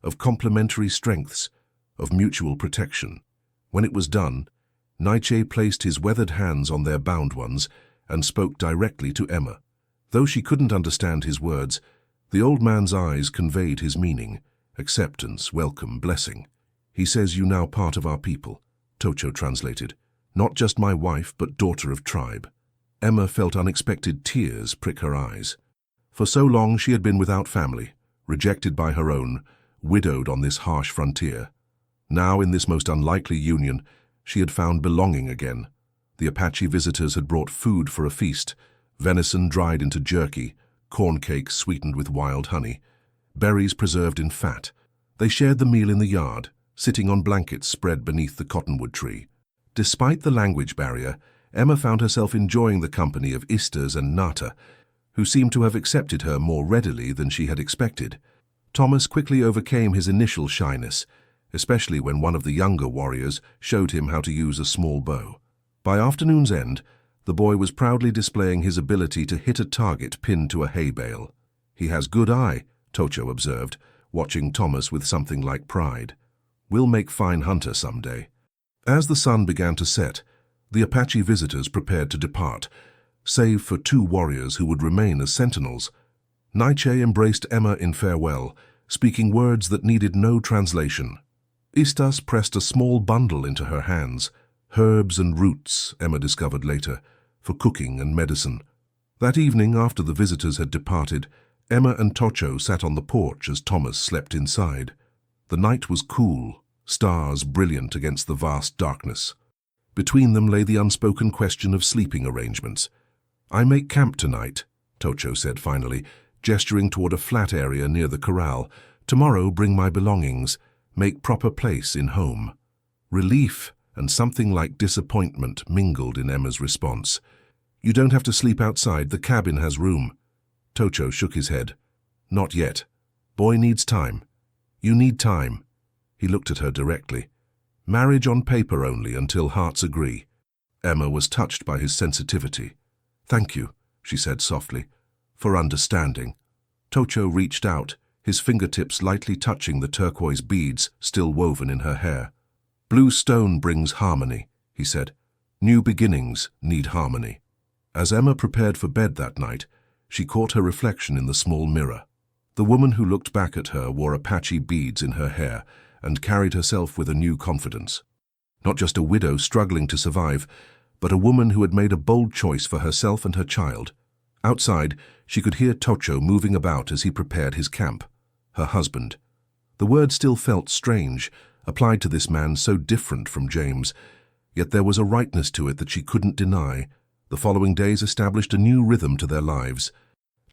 of complementary strengths, of mutual protection. When it was done, Nai-che placed his weathered hands on their bound ones and spoke directly to Emma. Though she couldn't understand his words, the old man's eyes conveyed his meaning: acceptance, welcome, blessing. "He says you now part of our people, Tocho translated. Not just my wife, but daughter of tribe. Emma felt unexpected tears prick her eyes. For so long she had been without family, rejected by her own, widowed on this harsh frontier. Now, in this most unlikely union, she had found belonging again. The Apache visitors had brought food for a feast, venison dried into jerky, corn cakes sweetened with wild honey, berries preserved in fat. They shared the meal in the yard, sitting on blankets spread beneath the cottonwood tree. Despite the language barrier, Emma found herself enjoying the company of Istas and Nata, who seemed to have accepted her more readily than she had expected. Thomas quickly overcame his initial shyness, especially when one of the younger warriors showed him how to use a small bow. By afternoon's end, the boy was proudly displaying his ability to hit a target pinned to a hay bale. "He has good eye," Tocho observed, watching Thomas with something like pride. "We'll make fine hunter someday." As the sun began to set, the Apache visitors prepared to depart, save for 2 warriors who would remain as sentinels. Nietzsche embraced Emma in farewell, speaking words that needed no translation. Istas pressed a small bundle into her hands, herbs and roots, Emma discovered later, for cooking and medicine. That evening, after the visitors had departed, Emma and Tocho sat on the porch as Thomas slept inside. The night was cool, stars brilliant against the vast darkness. Between them lay the unspoken question of sleeping arrangements. "I make camp tonight," Tocho said finally, gesturing toward a flat area near the corral. "Tomorrow bring my belongings. Make proper place in home." Relief and something like disappointment mingled in Emma's response. "You don't have to sleep outside, the cabin has room." Tocho shook his head. "Not yet. Boy needs time. You need time." He looked at her directly. "Marriage on paper only until hearts agree." Emma was touched by his sensitivity. "Thank you," she said softly, "for understanding." Tocho reached out, his fingertips lightly touching the turquoise beads still woven in her hair. "Blue stone brings harmony," he said. "New beginnings need harmony." As Emma prepared for bed that night, she caught her reflection in the small mirror. The woman who looked back at her wore Apache beads in her hair and carried herself with a new confidence. Not just a widow struggling to survive, but a woman who had made a bold choice for herself and her child. Outside, she could hear Tocho moving about as he prepared his camp. Her husband. The word still felt strange, applied to this man so different from James, yet there was a rightness to it that she couldn't deny. The following days established a new rhythm to their lives.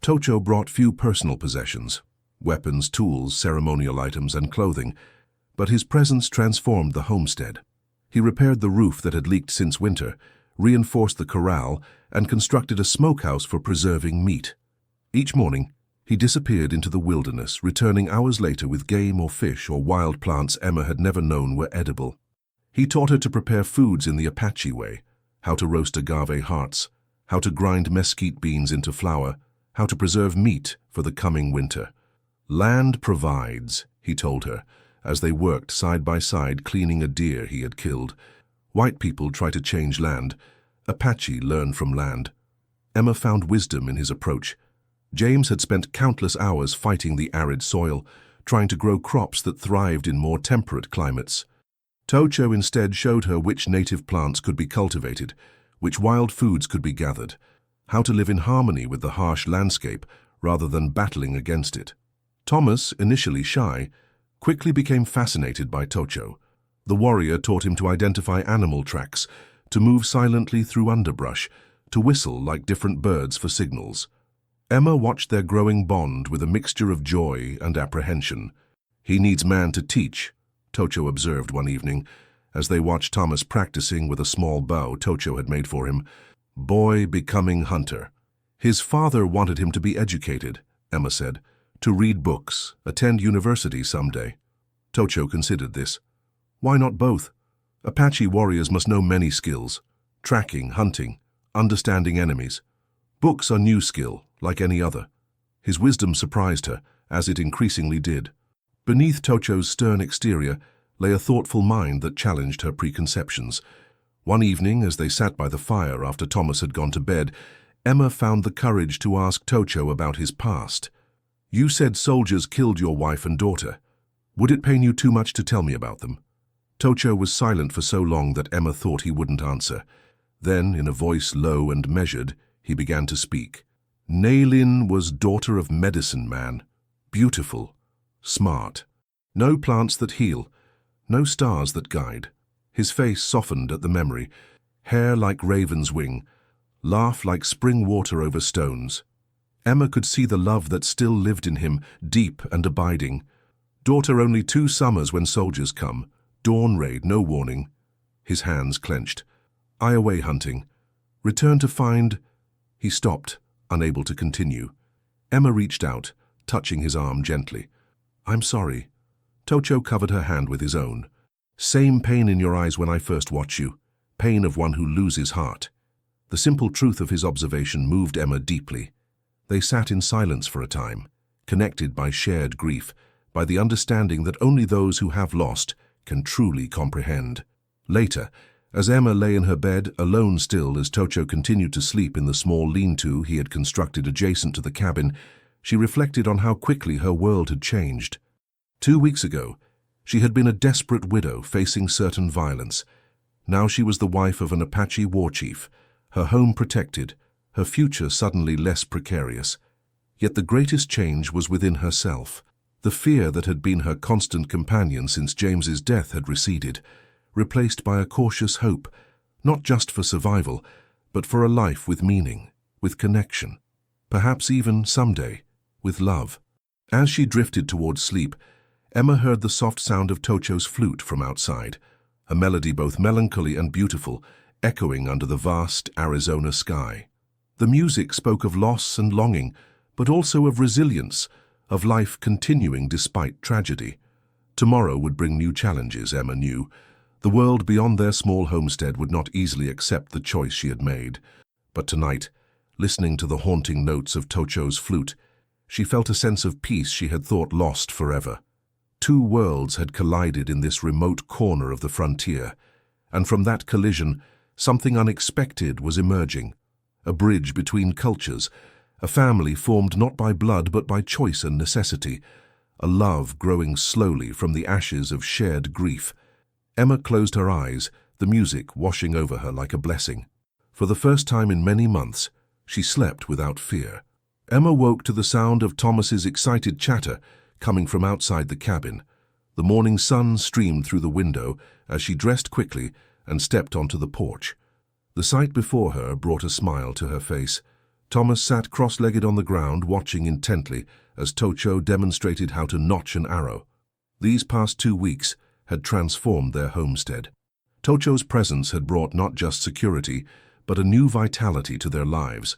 Tocho brought few personal possessions, weapons, tools, ceremonial items, and clothing, but his presence transformed the homestead. He repaired the roof that had leaked since winter, reinforced the corral, and constructed a smokehouse for preserving meat. Each morning, he disappeared into the wilderness, returning hours later with game or fish or wild plants Emma had never known were edible. He taught her to prepare foods in the Apache way, how to roast agave hearts, how to grind mesquite beans into flour, how to preserve meat for the coming winter. "Land provides," he told her, as they worked side by side cleaning a deer he had killed. "White people try to change land. Apache learn from land." Emma found wisdom in his approach. James had spent countless hours fighting the arid soil, trying to grow crops that thrived in more temperate climates. Tocho instead showed her which native plants could be cultivated, which wild foods could be gathered, how to live in harmony with the harsh landscape rather than battling against it. Thomas, initially shy, quickly became fascinated by Tocho. The warrior taught him to identify animal tracks, to move silently through underbrush, to whistle like different birds for signals. Emma watched their growing bond with a mixture of joy and apprehension. "He needs man to teach," Tocho observed one evening, as they watched Thomas practicing with a small bow Tocho had made for him. "Boy becoming hunter." "His father wanted him to be educated," Emma said, "to read books, attend university someday." Tocho considered this. "Why not both? Apache warriors must know many skills: tracking, hunting, understanding enemies. Books are new skill, like any other." His wisdom surprised her, as it increasingly did. Beneath Tocho's stern exterior lay a thoughtful mind that challenged her preconceptions. One evening, as they sat by the fire after Thomas had gone to bed, Emma found the courage to ask Tocho about his past. "You said soldiers killed your wife and daughter. Would it pain you too much to tell me about them?" Tocho was silent for so long that Emma thought he wouldn't answer. Then, in a voice low and measured, he began to speak. Naylin was daughter of medicine man, beautiful, smart. No plants that heal, no stars that guide. His face softened at the memory, hair like raven's wing, laugh like spring water over stones. Emma could see the love that still lived in him, deep and abiding. Daughter only 2 summers when soldiers come, dawn raid, no warning. His hands clenched. I away hunting. Return to find... He stopped, unable to continue. Emma reached out, touching his arm gently. I'm sorry. Tocho covered her hand with his own. Same pain in your eyes when I first watch you. Pain of one who loses heart. The simple truth of his observation moved Emma deeply. They sat in silence for a time, connected by shared grief, by the understanding that only those who have lost can truly comprehend. Later, as Emma lay in her bed, alone still as Tocho continued to sleep in the small lean-to he had constructed adjacent to the cabin, she reflected on how quickly her world had changed. 2 weeks ago, she had been a desperate widow facing certain violence. Now she was the wife of an Apache war chief, her home protected, her future suddenly less precarious. Yet the greatest change was within herself. The fear that had been her constant companion since James's death had receded, replaced by a cautious hope, not just for survival, but for a life with meaning, with connection, perhaps even, someday, with love. As she drifted towards sleep, Emma heard the soft sound of Tocho's flute from outside, a melody both melancholy and beautiful, echoing under the vast Arizona sky. The music spoke of loss and longing, but also of resilience, of life continuing despite tragedy. Tomorrow would bring new challenges, Emma knew. The world beyond their small homestead would not easily accept the choice she had made. But tonight, listening to the haunting notes of Tocho's flute, she felt a sense of peace she had thought lost forever. 2 worlds had collided in this remote corner of the frontier, and from that collision, something unexpected was emerging. A bridge between cultures, a family formed not by blood but by choice and necessity, a love growing slowly from the ashes of shared grief. Emma closed her eyes, the music washing over her like a blessing. For the first time in many months, she slept without fear. Emma woke to the sound of Thomas's excited chatter coming from outside the cabin. The morning sun streamed through the window as she dressed quickly and stepped onto the porch. The sight before her brought a smile to her face. Thomas sat cross-legged on the ground, watching intently as Tocho demonstrated how to notch an arrow. These past 2 weeks had transformed their homestead. Tocho's presence had brought not just security, but a new vitality to their lives.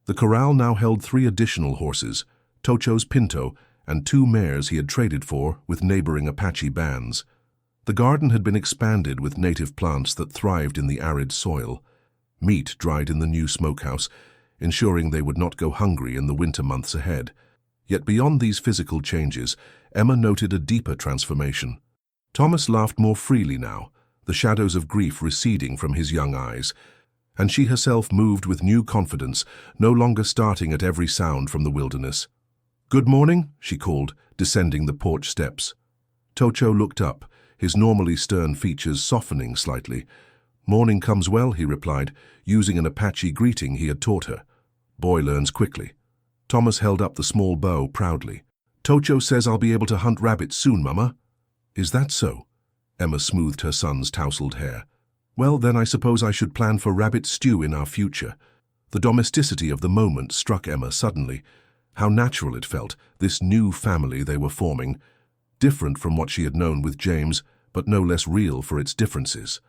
The corral now held 3 additional horses, Tocho's pinto, and 2 mares he had traded for with neighboring Apache bands. The garden had been expanded with native plants that thrived in the arid soil. Meat dried in the new smokehouse, ensuring they would not go hungry in the winter months ahead. Yet beyond these physical changes, Emma noted a deeper transformation. Thomas laughed more freely now, the shadows of grief receding from his young eyes, and she herself moved with new confidence, no longer starting at every sound from the wilderness. "Good morning," she called, descending the porch steps. Tocho looked up, his normally stern features softening slightly. "Morning comes well," he replied, using an Apache greeting he had taught her. "Boy learns quickly." Thomas held up the small bow proudly. "Tocho says I'll be able to hunt rabbits soon, Mama." "Is that so?" Emma smoothed her son's tousled hair. "Well, then I suppose I should plan for rabbit stew in our future." The domesticity of the moment struck Emma suddenly. How natural it felt, this new family they were forming, different from what she had known with James, but no less real for its differences.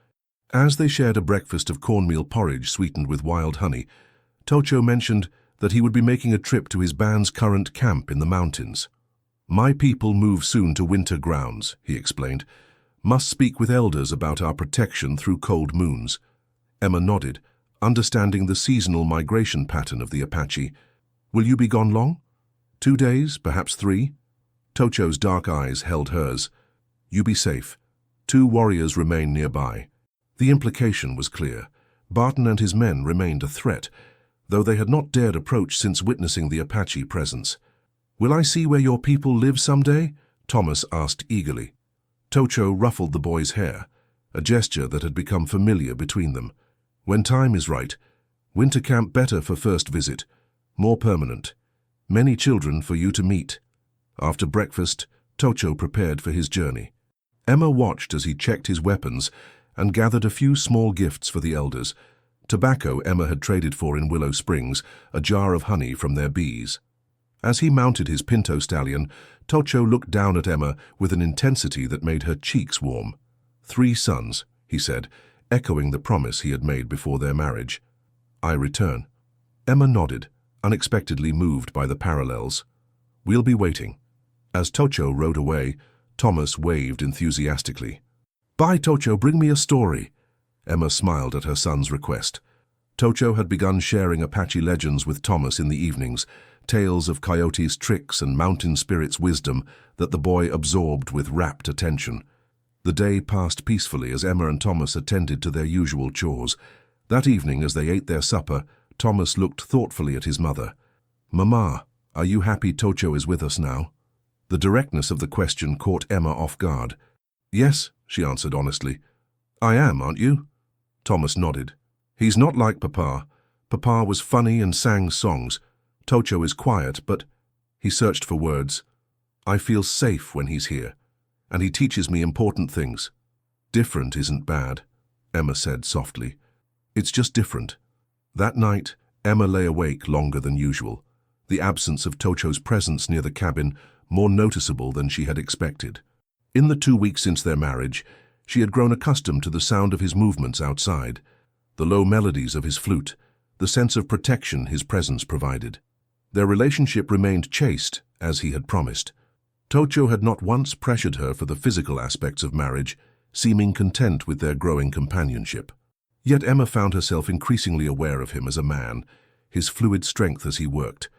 As they shared a breakfast of cornmeal porridge sweetened with wild honey, Tocho mentioned that he would be making a trip to his band's current camp in the mountains. "My people move soon to winter grounds," he explained. "Must speak with elders about our protection through cold moons." Emma nodded, understanding the seasonal migration pattern of the Apache. "Will you be gone long? 2 days, perhaps 3? Tocho's dark eyes held hers. "You be safe. 2 warriors remain nearby." The implication was clear. Barton and his men remained a threat, though they had not dared approach since witnessing the Apache presence. "Will I see where your people live someday?" Thomas asked eagerly. Tocho ruffled the boy's hair, a gesture that had become familiar between them. When time is right, winter camp better for first visit, more permanent. Many children for you to meet. After breakfast, Tocho prepared for his journey. Emma watched as he checked his weapons and gathered a few small gifts for the elders. Tobacco Emma had traded for in Willow Springs, a jar of honey from their bees. As he mounted his pinto stallion, Tocho looked down at Emma with an intensity that made her cheeks warm. 3 sons, he said, echoing the promise he had made before their marriage. I return. Emma nodded, unexpectedly moved by the parallels. We'll be waiting. As Tocho rode away, Thomas waved enthusiastically. Bye, Tocho, bring me a story. Emma smiled at her son's request. Tocho had begun sharing Apache legends with Thomas in the evenings, tales of coyotes' tricks and mountain spirits' wisdom that the boy absorbed with rapt attention. The day passed peacefully as Emma and Thomas attended to their usual chores. That evening, as they ate their supper, Thomas looked thoughtfully at his mother. Mama, are you happy Tocho is with us now? The directness of the question caught Emma off guard. Yes, she answered honestly. I am, aren't you? Thomas nodded. He's not like Papa. Papa was funny and sang songs. Tocho is quiet, but... He searched for words. I feel safe when he's here, and he teaches me important things. Different isn't bad, Emma said softly. It's just different. That night, Emma lay awake longer than usual, the absence of Tocho's presence near the cabin more noticeable than she had expected. In the 2 weeks since their marriage, she had grown accustomed to the sound of his movements outside, the low melodies of his flute, the sense of protection his presence provided. Their relationship remained chaste, as he had promised. Tocho had not once pressured her for the physical aspects of marriage, seeming content with their growing companionship. Yet Emma found herself increasingly aware of him as a man, his fluid strength as he worked,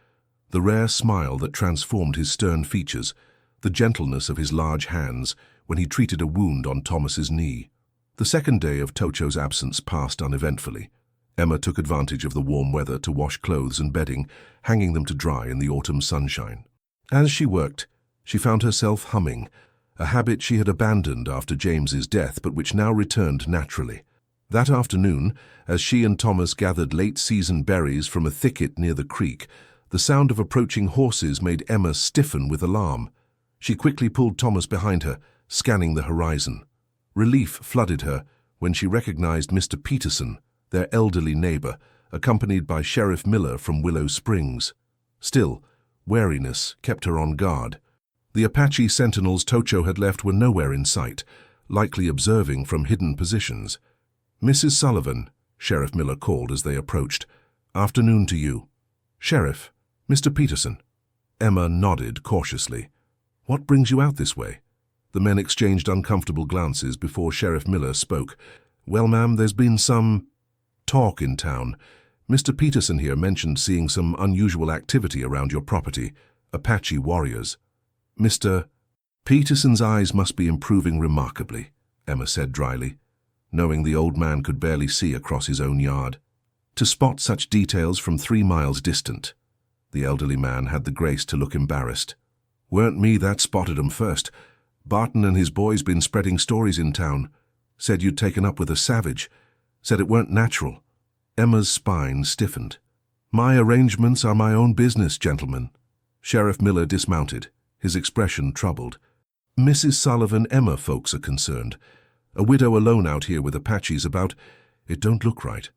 the rare smile that transformed his stern features, the gentleness of his large hands when he treated a wound on Thomas's knee. The second day of Tocho's absence passed uneventfully. Emma took advantage of the warm weather to wash clothes and bedding, hanging them to dry in the autumn sunshine. As she worked, she found herself humming, a habit she had abandoned after James's death but which now returned naturally. That afternoon, as she and Thomas gathered late-season berries from a thicket near the creek, the sound of approaching horses made Emma stiffen with alarm. She quickly pulled Thomas behind her, scanning the horizon. Relief flooded her when she recognized Mr. Peterson, their elderly neighbor, accompanied by Sheriff Miller from Willow Springs. Still, wariness kept her on guard. The Apache sentinels Tocho had left were nowhere in sight, likely observing from hidden positions. Mrs. Sullivan, Sheriff Miller called as they approached. Afternoon to you. Sheriff, Mr. Peterson. Emma nodded cautiously. What brings you out this way? The men exchanged uncomfortable glances before Sheriff Miller spoke. Well, ma'am, there's been some talk in town. Mr. Peterson here mentioned seeing some unusual activity around your property, Apache warriors. Mr. Peterson's eyes must be improving remarkably, Emma said dryly, knowing the old man could barely see across his own yard. To spot such details from 3 miles distant. The elderly man had the grace to look embarrassed. Weren't me that spotted 'em first. Barton and his boys been spreading stories in town. Said you'd taken up with a savage. Said it weren't natural. Emma's spine stiffened. My arrangements are my own business, gentlemen. Sheriff Miller dismounted, his expression troubled. Mrs. Sullivan, Emma folks are concerned. A widow alone out here with Apaches about. It don't look right.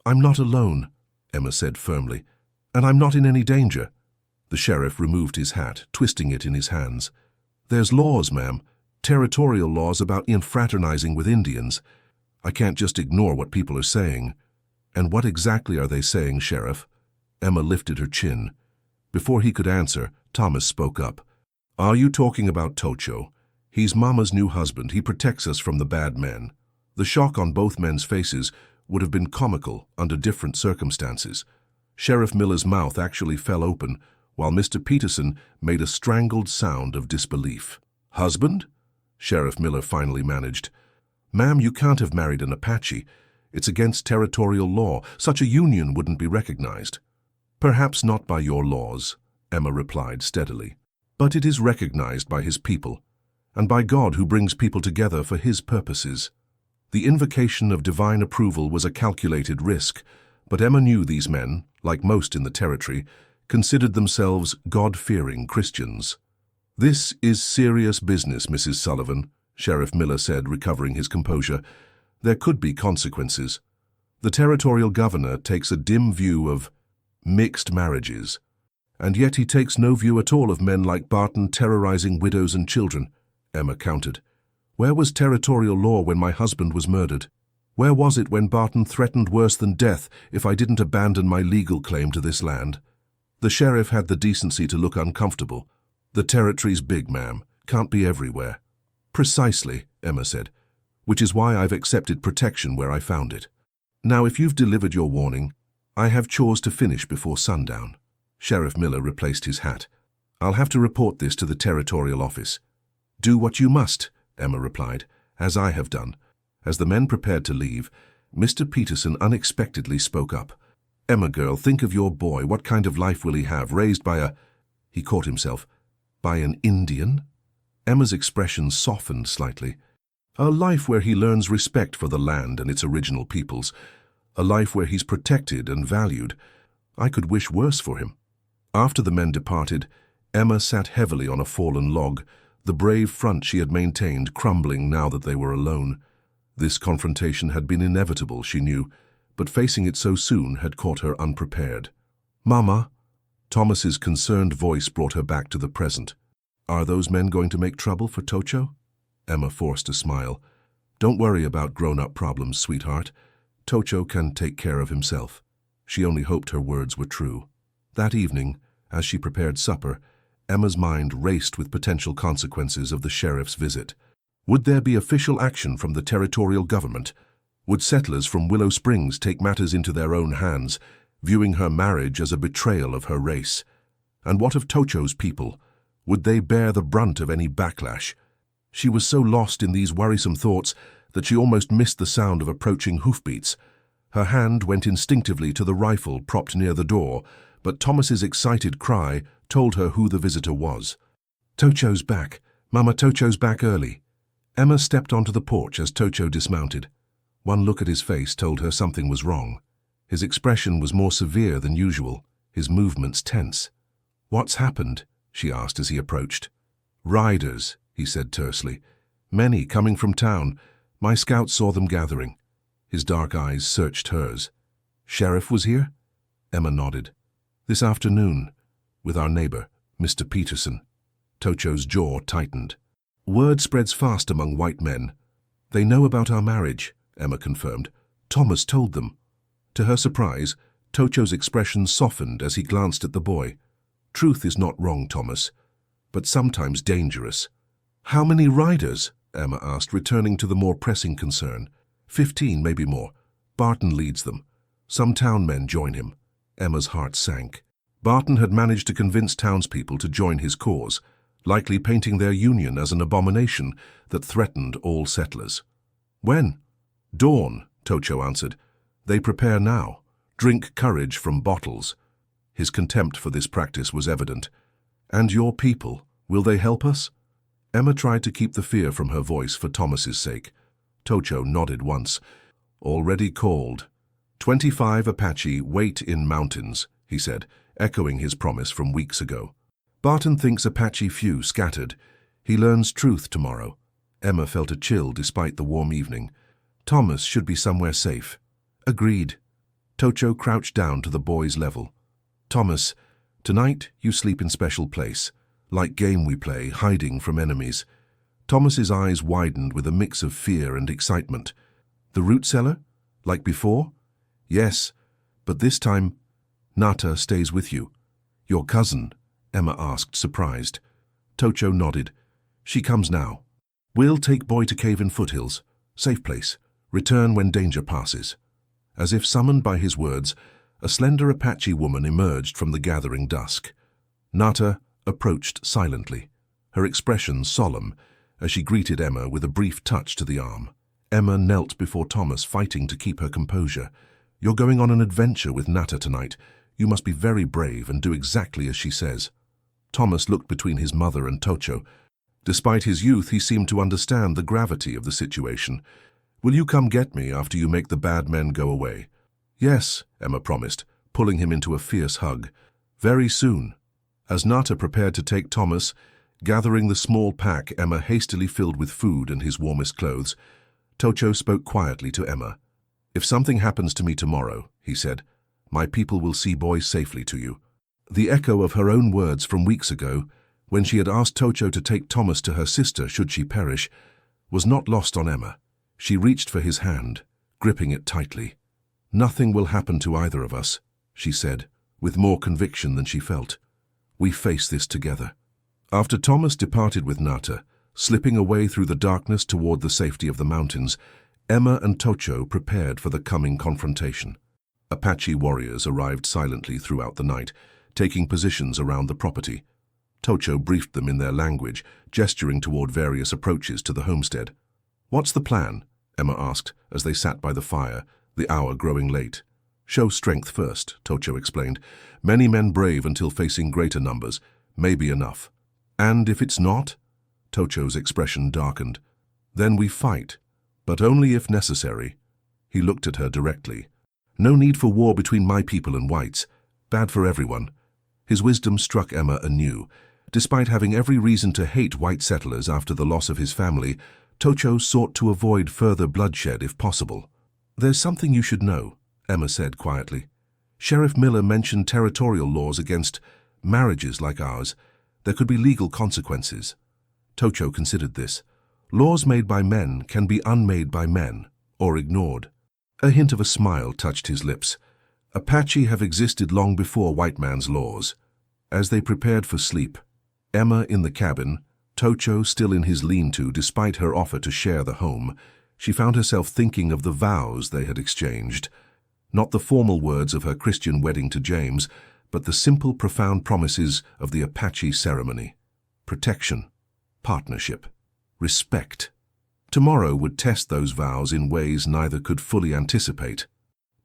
I'm not alone, Emma said firmly, and I'm not in any danger. The sheriff removed his hat, twisting it in his hands. There's laws, ma'am, territorial laws about infraternizing with Indians. I can't just ignore what people are saying. And what exactly are they saying, Sheriff? Emma lifted her chin. Before he could answer, Thomas spoke up. Are you talking about Tocho? He's Mama's new husband. He protects us from the bad men. The shock on both men's faces would have been comical under different circumstances. Sheriff Miller's mouth actually fell open, while Mr. Peterson made a strangled sound of disbelief. Husband? Sheriff Miller finally managed. Ma'am, you can't have married an Apache. It's against territorial law. Such a union wouldn't be recognized. Perhaps not by your laws, Emma replied steadily. But it is recognized by his people. and by God who brings people together for his purposes. The invocation of divine approval was a calculated risk, but Emma knew these men, like most in the territory, considered themselves God-fearing Christians. "This is serious business, Mrs. Sullivan," Sheriff Miller said, recovering his composure. "There could be consequences. The territorial governor takes a dim view of mixed marriages, and yet he takes no view at all of men like Barton terrorizing widows and children," Emma countered. "Where was territorial law when my husband was murdered? Where was it when Barton threatened worse than death if I didn't abandon my legal claim to this land?" The sheriff had the decency to look uncomfortable. "The territory's big, ma'am. Can't be everywhere." "Precisely," Emma said, "which is why I've accepted protection where I found it. Now, if you've delivered your warning, I have chores to finish before sundown." Sheriff Miller replaced his hat. "I'll have to report this to the territorial office." "Do what you must," Emma replied, "as I have done." As the men prepared to leave, Mr. Peterson unexpectedly spoke up. "Emma, girl, think of your boy. What kind of life will he have, raised by a—" He caught himself. "By an Indian?" Emma's expression softened slightly. "A life where he learns respect for the land and its original peoples. A life where he's protected and valued. I could wish worse for him." After the men departed, Emma sat heavily on a fallen log, the brave front she had maintained crumbling now that they were alone. This confrontation had been inevitable, she knew, but facing it so soon had caught her unprepared. "Mama," Thomas's concerned voice brought her back to the present. "Are those men going to make trouble for Tocho?" Emma forced a smile. "Don't worry about grown-up problems, sweetheart. Tocho can take care of himself." She only hoped her words were true. That evening, as she prepared supper, Emma's mind raced with potential consequences of the sheriff's visit. Would there be official action from the territorial government? Would settlers from Willow Springs take matters into their own hands, viewing her marriage as a betrayal of her race? And what of Tocho's people? Would they bear the brunt of any backlash? She was so lost in these worrisome thoughts that she almost missed the sound of approaching hoofbeats. Her hand went instinctively to the rifle propped near the door, but Thomas's excited cry told her who the visitor was. "Tocho's back. Mama, Tocho's back early." Emma stepped onto the porch as Tocho dismounted. One look at his face told her something was wrong. His expression was more severe than usual, his movements tense. "What's happened?" she asked as he approached. "Riders," he said tersely. "Many coming from town. My scouts saw them gathering." His dark eyes searched hers. "Sheriff was here?" Emma nodded. "This afternoon, with our neighbor, Mr. Peterson." Tocho's jaw tightened. "Word spreads fast among white men. They know about our marriage," Emma confirmed. "Thomas told them." To her surprise, Tocho's expression softened as he glanced at the boy. "Truth is not wrong, Thomas, but sometimes dangerous." "How many riders?" Emma asked, returning to the more pressing concern. 15, maybe more. Barton leads them. Some town men join him." Emma's heart sank. Barton had managed to convince townspeople to join his cause, likely painting their union as an abomination that threatened all settlers. "When?" "Dawn," Tocho answered. "They prepare now. Drink courage from bottles." His contempt for this practice was evident. "And your people, will they help us?" Emma tried to keep the fear from her voice for Thomas's sake. Tocho nodded once. "Already called. 25 Apache wait in mountains," he said, echoing his promise from weeks ago. "Barton thinks Apache few scattered. He learns truth tomorrow." Emma felt a chill despite the warm evening. "Thomas should be somewhere safe." "Agreed." Tocho crouched down to the boy's level. "Thomas, tonight you sleep in special place, like game we play, hiding from enemies." Thomas's eyes widened with a mix of fear and excitement. "The root cellar? Like before?" "Yes, but this time, Nata stays with you." "Your cousin?" Emma asked, surprised. Tocho nodded. "She comes now. We'll take boy to cave in foothills. Safe place. Return when danger passes." As if summoned by his words, a slender Apache woman emerged from the gathering dusk. Nata approached silently, her expression solemn, as she greeted Emma with a brief touch to the arm. Emma knelt before Thomas, fighting to keep her composure. "You're going on an adventure with Nata tonight. You must be very brave and do exactly as she says." Thomas looked between his mother and Tocho. Despite his youth, he seemed to understand the gravity of the situation. "Will you come get me after you make the bad men go away?" "Yes," Emma promised, pulling him into a fierce hug. "Very soon." As Nata prepared to take Thomas, gathering the small pack Emma hastily filled with food and his warmest clothes, Tocho spoke quietly to Emma. "If something happens to me tomorrow," he said, "my people will see boys safely to you." The echo of her own words from weeks ago, when she had asked Tocho to take Thomas to her sister should she perish, was not lost on Emma. She reached for his hand, gripping it tightly. "Nothing will happen to either of us," she said, with more conviction than she felt. "We face this together." After Thomas departed with Nata, slipping away through the darkness toward the safety of the mountains, Emma and Tocho prepared for the coming confrontation. Apache warriors arrived silently throughout the night, taking positions around the property. Tocho briefed them in their language, gesturing toward various approaches to the homestead. "What's the plan?" Emma asked as they sat by the fire, the hour growing late. "Show strength first," Tocho explained. "Many men brave until facing greater numbers, may be enough." "And if it's not?" Tocho's expression darkened. "Then we fight, but only if necessary." He looked at her directly. "No need for war between my people and whites. Bad for everyone." His wisdom struck Emma anew. Despite having every reason to hate white settlers after the loss of his family, Tocho sought to avoid further bloodshed if possible. "There's something you should know," Emma said quietly. "Sheriff Miller mentioned territorial laws against marriages like ours. There could be legal consequences." Tocho considered this. Laws made by men can be unmade by men, or ignored. A hint of a smile touched his lips. Apache have existed long before white man's laws. As they prepared for sleep, Emma in the cabin, Tocho still in his lean-to despite her offer to share the home, she found herself thinking of the vows they had exchanged. Not the formal words of her Christian wedding to James, but the simple, profound promises of the Apache ceremony. Protection, partnership, respect. Tomorrow would test those vows in ways neither could fully anticipate.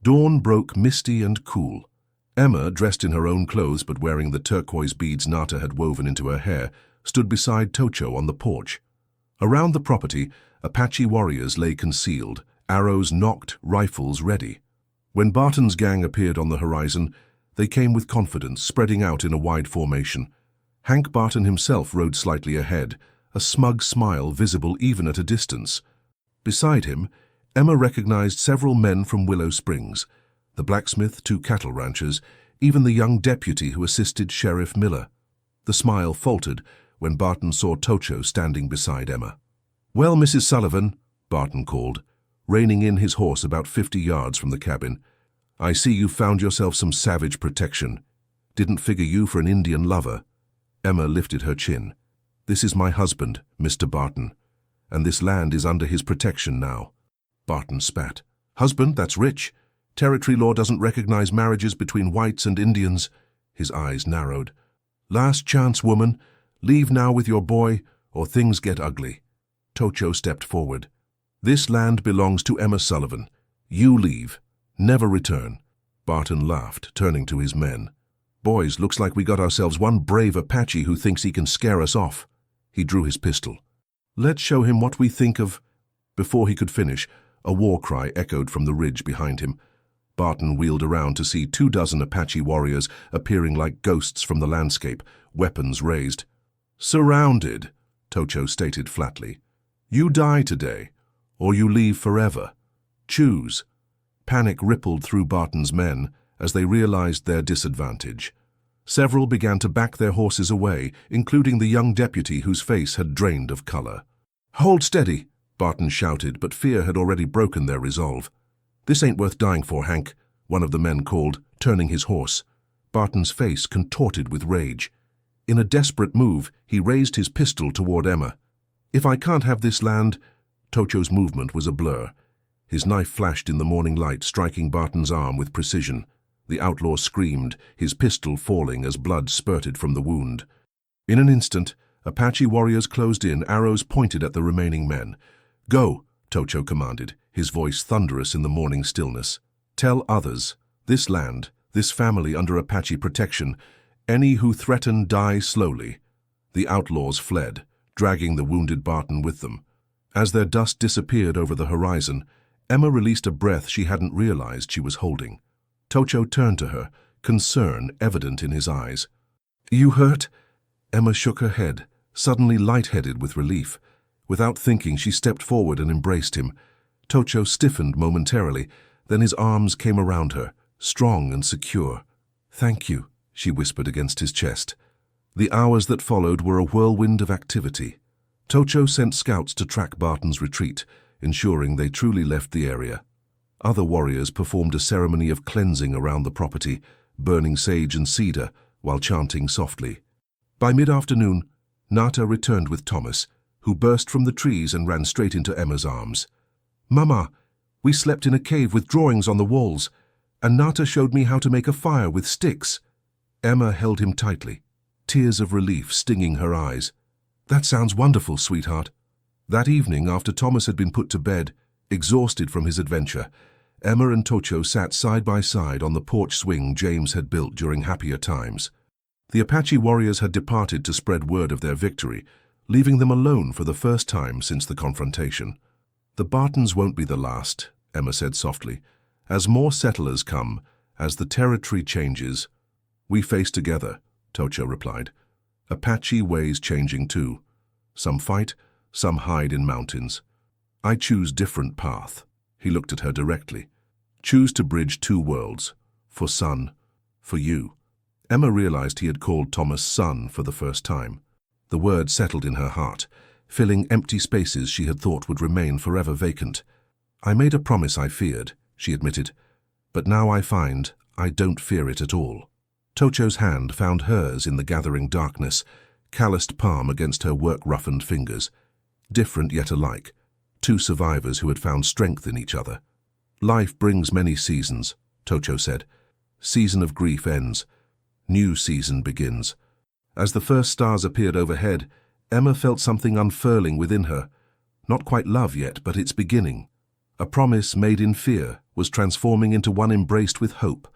Dawn broke misty and cool. Emma, dressed in her own clothes but wearing the turquoise beads Nata had woven into her hair, stood beside Tocho on the porch. Around the property, Apache warriors lay concealed, arrows nocked, rifles ready. When Barton's gang appeared on the horizon, they came with confidence, spreading out in a wide formation. Hank Barton himself rode slightly ahead, a smug smile visible even at a distance. Beside him, Emma recognized several men from Willow Springs, the blacksmith, 2 cattle ranchers, even the young deputy who assisted Sheriff Miller. The smile faltered when Barton saw Tocho standing beside Emma. "Well, Mrs. Sullivan," Barton called, reining in his horse about 50 yards from the cabin, "I see you found yourself some savage protection. Didn't figure you for an Indian lover." Emma lifted her chin. "This is my husband, Mr. Barton, and this land is under his protection now." Barton spat. "Husband, that's rich. Territory law doesn't recognize marriages between whites and Indians." His eyes narrowed. "Last chance, woman. Leave now with your boy, or things get ugly." Tocho stepped forward. "This land belongs to Emma Sullivan. You leave. Never return." Barton laughed, turning to his men. "Boys, looks like we got ourselves one brave Apache who thinks he can scare us off." He drew his pistol. "Let's show him what we think of—" Before he could finish, a war cry echoed from the ridge behind him. Barton wheeled around to see 24 Apache warriors appearing like ghosts from the landscape, weapons raised. "Surrounded," Tocho stated flatly. "You die today, or you leave forever. Choose." Panic rippled through Barton's men as they realized their disadvantage. Several began to back their horses away, including the young deputy whose face had drained of color. "Hold steady," Barton shouted, but fear had already broken their resolve. "This ain't worth dying for, Hank," one of the men called, turning his horse. Barton's face contorted with rage. In a desperate move, he raised his pistol toward Emma. "If I can't have this land—" Tocho's movement was a blur. His knife flashed in the morning light, striking Barton's arm with precision. The outlaw screamed, his pistol falling as blood spurted from the wound. In an instant, Apache warriors closed in, arrows pointed at the remaining men. "Go," Tocho commanded, his voice thunderous in the morning stillness. "Tell others, this land, this family under Apache protection, any who threaten die slowly." The outlaws fled, dragging the wounded Barton with them. As their dust disappeared over the horizon, Emma released a breath she hadn't realized she was holding. Tocho turned to her, concern evident in his eyes. "You hurt?" Emma shook her head, suddenly lightheaded with relief. Without thinking, she stepped forward and embraced him. Tocho stiffened momentarily, then his arms came around her, strong and secure. "Thank you," she whispered against his chest. The hours that followed were a whirlwind of activity. Tocho sent scouts to track Barton's retreat, ensuring they truly left the area. Other warriors performed a ceremony of cleansing around the property, burning sage and cedar while chanting softly. By mid-afternoon, Nata returned with Thomas, who burst from the trees and ran straight into Emma's arms. "Mama, we slept in a cave with drawings on the walls, and Nata showed me how to make a fire with sticks." Emma held him tightly, tears of relief stinging her eyes. "That sounds wonderful, sweetheart." That evening, after Thomas had been put to bed, exhausted from his adventure, Emma and Tocho sat side by side on the porch swing James had built during happier times. The Apache warriors had departed to spread word of their victory, leaving them alone for the first time since the confrontation. "The Bartons won't be the last," Emma said softly. "As more settlers come, as the territory changes—" "We face together," Tocho replied. "Apache ways changing too. Some fight, some hide in mountains. I choose different path." He looked at her directly. "Choose to bridge two worlds. For son, for you." Emma realized he had called Thomas son for the first time. The word settled in her heart, filling empty spaces she had thought would remain forever vacant. "I made a promise I feared," she admitted, "but now I find I don't fear it at all." Tocho's hand found hers in the gathering darkness, calloused palm against her work-roughened fingers. Different yet alike, two survivors who had found strength in each other. "Life brings many seasons," Tocho said. "Season of grief ends. New season begins." As the first stars appeared overhead, Emma felt something unfurling within her. Not quite love yet, but its beginning. A promise made in fear was transforming into one embraced with hope.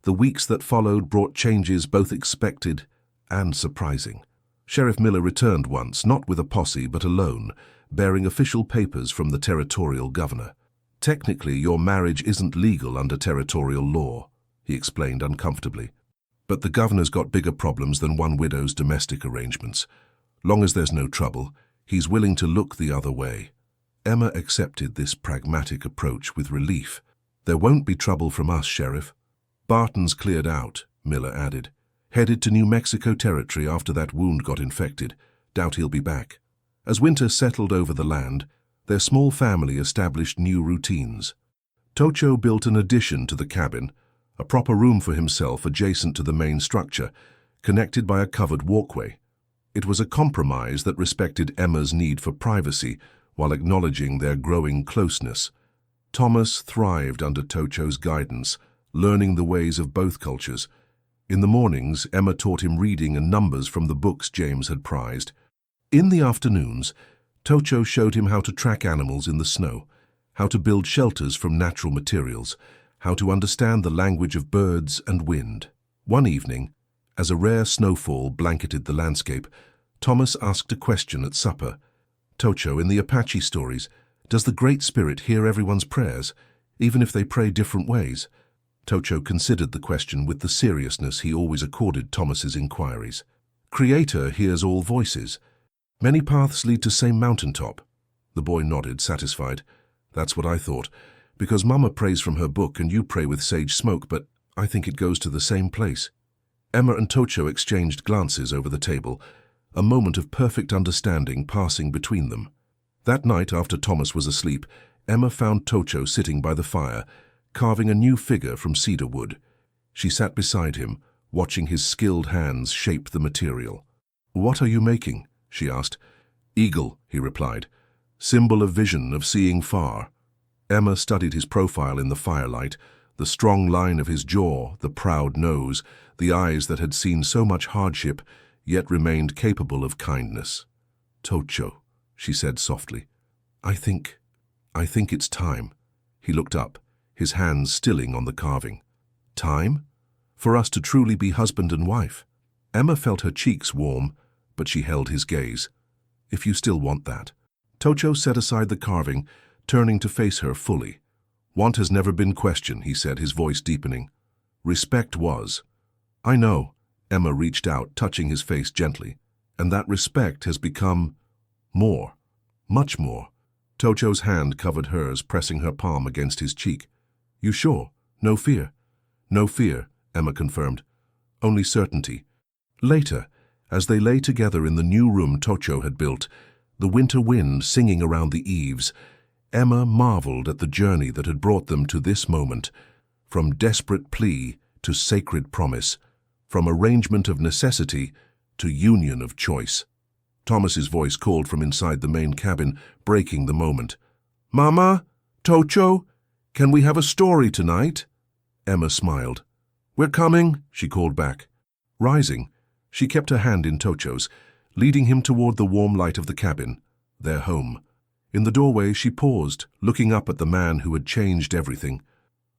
The weeks that followed brought changes both expected and surprising. Sheriff Miller returned once, not with a posse but alone, bearing official papers from the territorial governor. "Technically, your marriage isn't legal under territorial law," he explained uncomfortably. "But the governor's got bigger problems than one widow's domestic arrangements. Long as there's no trouble, he's willing to look the other way." Emma accepted this pragmatic approach with relief. "There won't be trouble from us, Sheriff." "Barton's cleared out," Miller added. "Headed to New Mexico territory after that wound got infected. Doubt he'll be back." As winter settled over the land, their small family established new routines. Tocho built an addition to the cabin, a proper room for himself adjacent to the main structure, connected by a covered walkway. It was a compromise that respected Emma's need for privacy while acknowledging their growing closeness. Thomas thrived under Tocho's guidance, learning the ways of both cultures. In the mornings, Emma taught him reading and numbers from the books James had prized. In the afternoons, Tocho showed him how to track animals in the snow, how to build shelters from natural materials, how to understand the language of birds and wind. One evening, as a rare snowfall blanketed the landscape, Thomas asked a question at supper. "Tocho, in the Apache stories, does the Great Spirit hear everyone's prayers, even if they pray different ways?" Tocho considered the question with the seriousness he always accorded Thomas's inquiries. "Creator hears all voices. Many paths lead to same mountaintop." The boy nodded, satisfied. "That's what I thought. Because Mama prays from her book and you pray with sage smoke, but I think it goes to the same place." Emma and Tocho exchanged glances over the table, a moment of perfect understanding passing between them. That night, after Thomas was asleep, Emma found Tocho sitting by the fire, carving a new figure from cedar wood. She sat beside him, watching his skilled hands shape the material. "What are you making?" she asked. "Eagle," he replied. "Symbol of vision, of seeing far." Emma studied his profile in the firelight, the strong line of his jaw, the proud nose, the eyes that had seen so much hardship, yet remained capable of kindness. "Tocho," she said softly. I think it's time." He looked up, his hands stilling on the carving. "Time? For us to truly be husband and wife?" Emma felt her cheeks warm, but she held his gaze. if you still want that." Tocho set aside the carving, turning to face her fully. "Want has never been questioned," he said, his voice deepening. "Respect was." "I know." Emma reached out, touching his face gently. "And that respect has become more. Much more." Tocho's hand covered hers, pressing her palm against his cheek. "You sure? No fear?" "No fear," Emma confirmed. "Only certainty." Later, as they lay together in the new room Tocho had built, the winter wind singing around the eaves, Emma marveled at the journey that had brought them to this moment, from desperate plea to sacred promise, from arrangement of necessity to union of choice. Thomas's voice called from inside the main cabin, breaking the moment. "Mama? Tocho? Can we have a story tonight?" Emma smiled. "We're coming," she called back. Rising, she kept her hand in Tocho's, leading him toward the warm light of the cabin, their home. In the doorway, she paused, looking up at the man who had changed everything.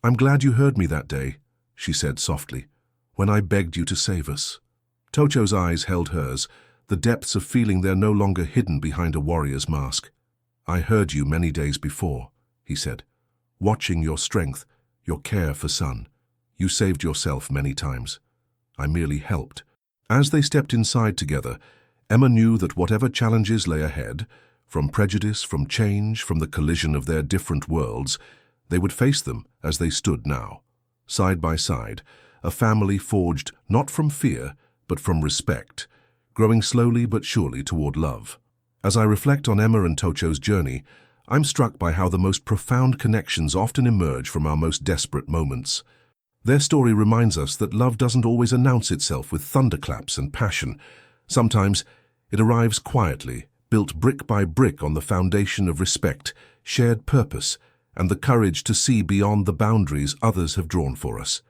"I'm glad you heard me that day," she said softly, "when I begged you to save us." Tocho's eyes held hers, the depths of feeling there no longer hidden behind a warrior's mask. "I heard you many days before," he said, "watching your strength, your care for son. You saved yourself many times. I merely helped." As they stepped inside together, Emma knew that whatever challenges lay ahead, from prejudice, from change, from the collision of their different worlds, they would face them as they stood now, side by side, a family forged not from fear, but from respect, growing slowly but surely toward love. As I reflect on Emma and Tocho's journey, I'm struck by how the most profound connections often emerge from our most desperate moments. Their story reminds us that love doesn't always announce itself with thunderclaps and passion. Sometimes it arrives quietly, built brick by brick on the foundation of respect, shared purpose, and the courage to see beyond the boundaries others have drawn for us.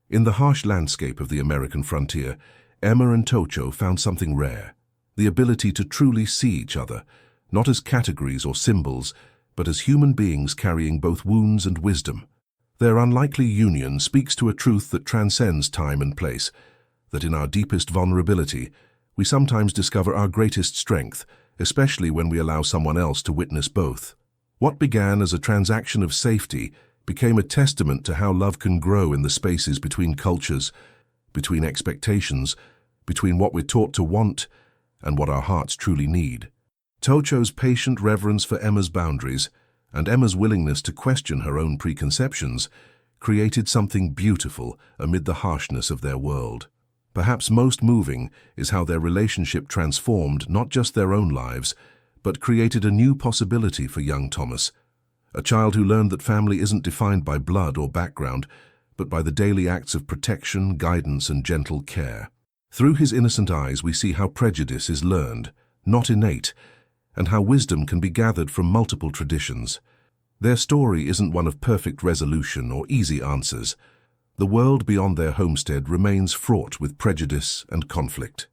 In the harsh landscape of the American frontier, Emma and Tocho found something rare, the ability to truly see each other, not as categories or symbols, but as human beings carrying both wounds and wisdom. Their unlikely union speaks to a truth that transcends time and place, that in our deepest vulnerability, we sometimes discover our greatest strength, especially when we allow someone else to witness both. What began as a transaction of safety became a testament to how love can grow in the spaces between cultures, between expectations, between what we're taught to want and what our hearts truly need. Tocho's patient reverence for Emma's boundaries and Emma's willingness to question her own preconceptions created something beautiful amid the harshness of their world. Perhaps most moving is how their relationship transformed not just their own lives, but created a new possibility for young Thomas, a child who learned that family isn't defined by blood or background, but by the daily acts of protection, guidance, and gentle care. Through his innocent eyes, we see how prejudice is learned, not innate, and how wisdom can be gathered from multiple traditions. Their story isn't one of perfect resolution or easy answers. The world beyond their homestead remains fraught with prejudice and conflict.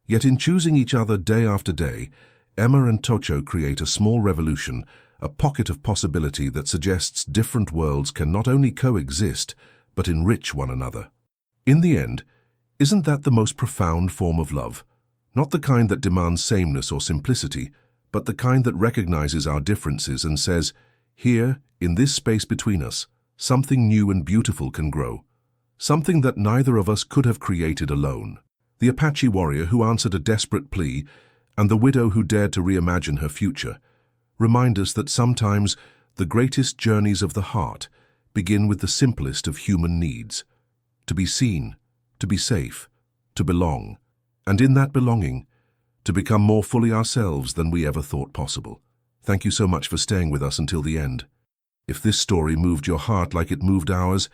Yet in choosing each other day after day, Emma and Tocho create a small revolution, a pocket of possibility that suggests different worlds can not only coexist, but enrich one another. In the end, isn't that the most profound form of love? Not the kind that demands sameness or simplicity, but the kind that recognizes our differences and says, here, in this space between us, something new and beautiful can grow. Something that neither of us could have created alone. The Apache warrior who answered a desperate plea, and the widow who dared to reimagine her future, remind us that sometimes the greatest journeys of the heart begin with the simplest of human needs. To be seen, to be safe, to belong, and in that belonging, to become more fully ourselves than we ever thought possible. Thank you so much for staying with us until the end. If this story moved your heart like it moved ours,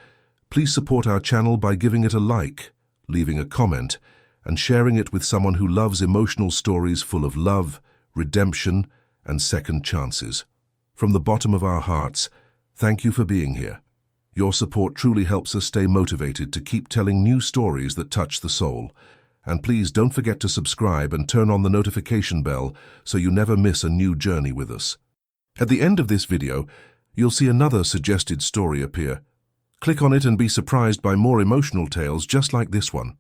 please support our channel by giving it a like, leaving a comment, and sharing it with someone who loves emotional stories full of love, redemption, and second chances. From the bottom of our hearts, thank you for being here. Your support truly helps us stay motivated to keep telling new stories that touch the soul. And please don't forget to subscribe and turn on the notification bell so you never miss a new journey with us. At the end of this video, you'll see another suggested story appear. Click on it and be surprised by more emotional tales just like this one.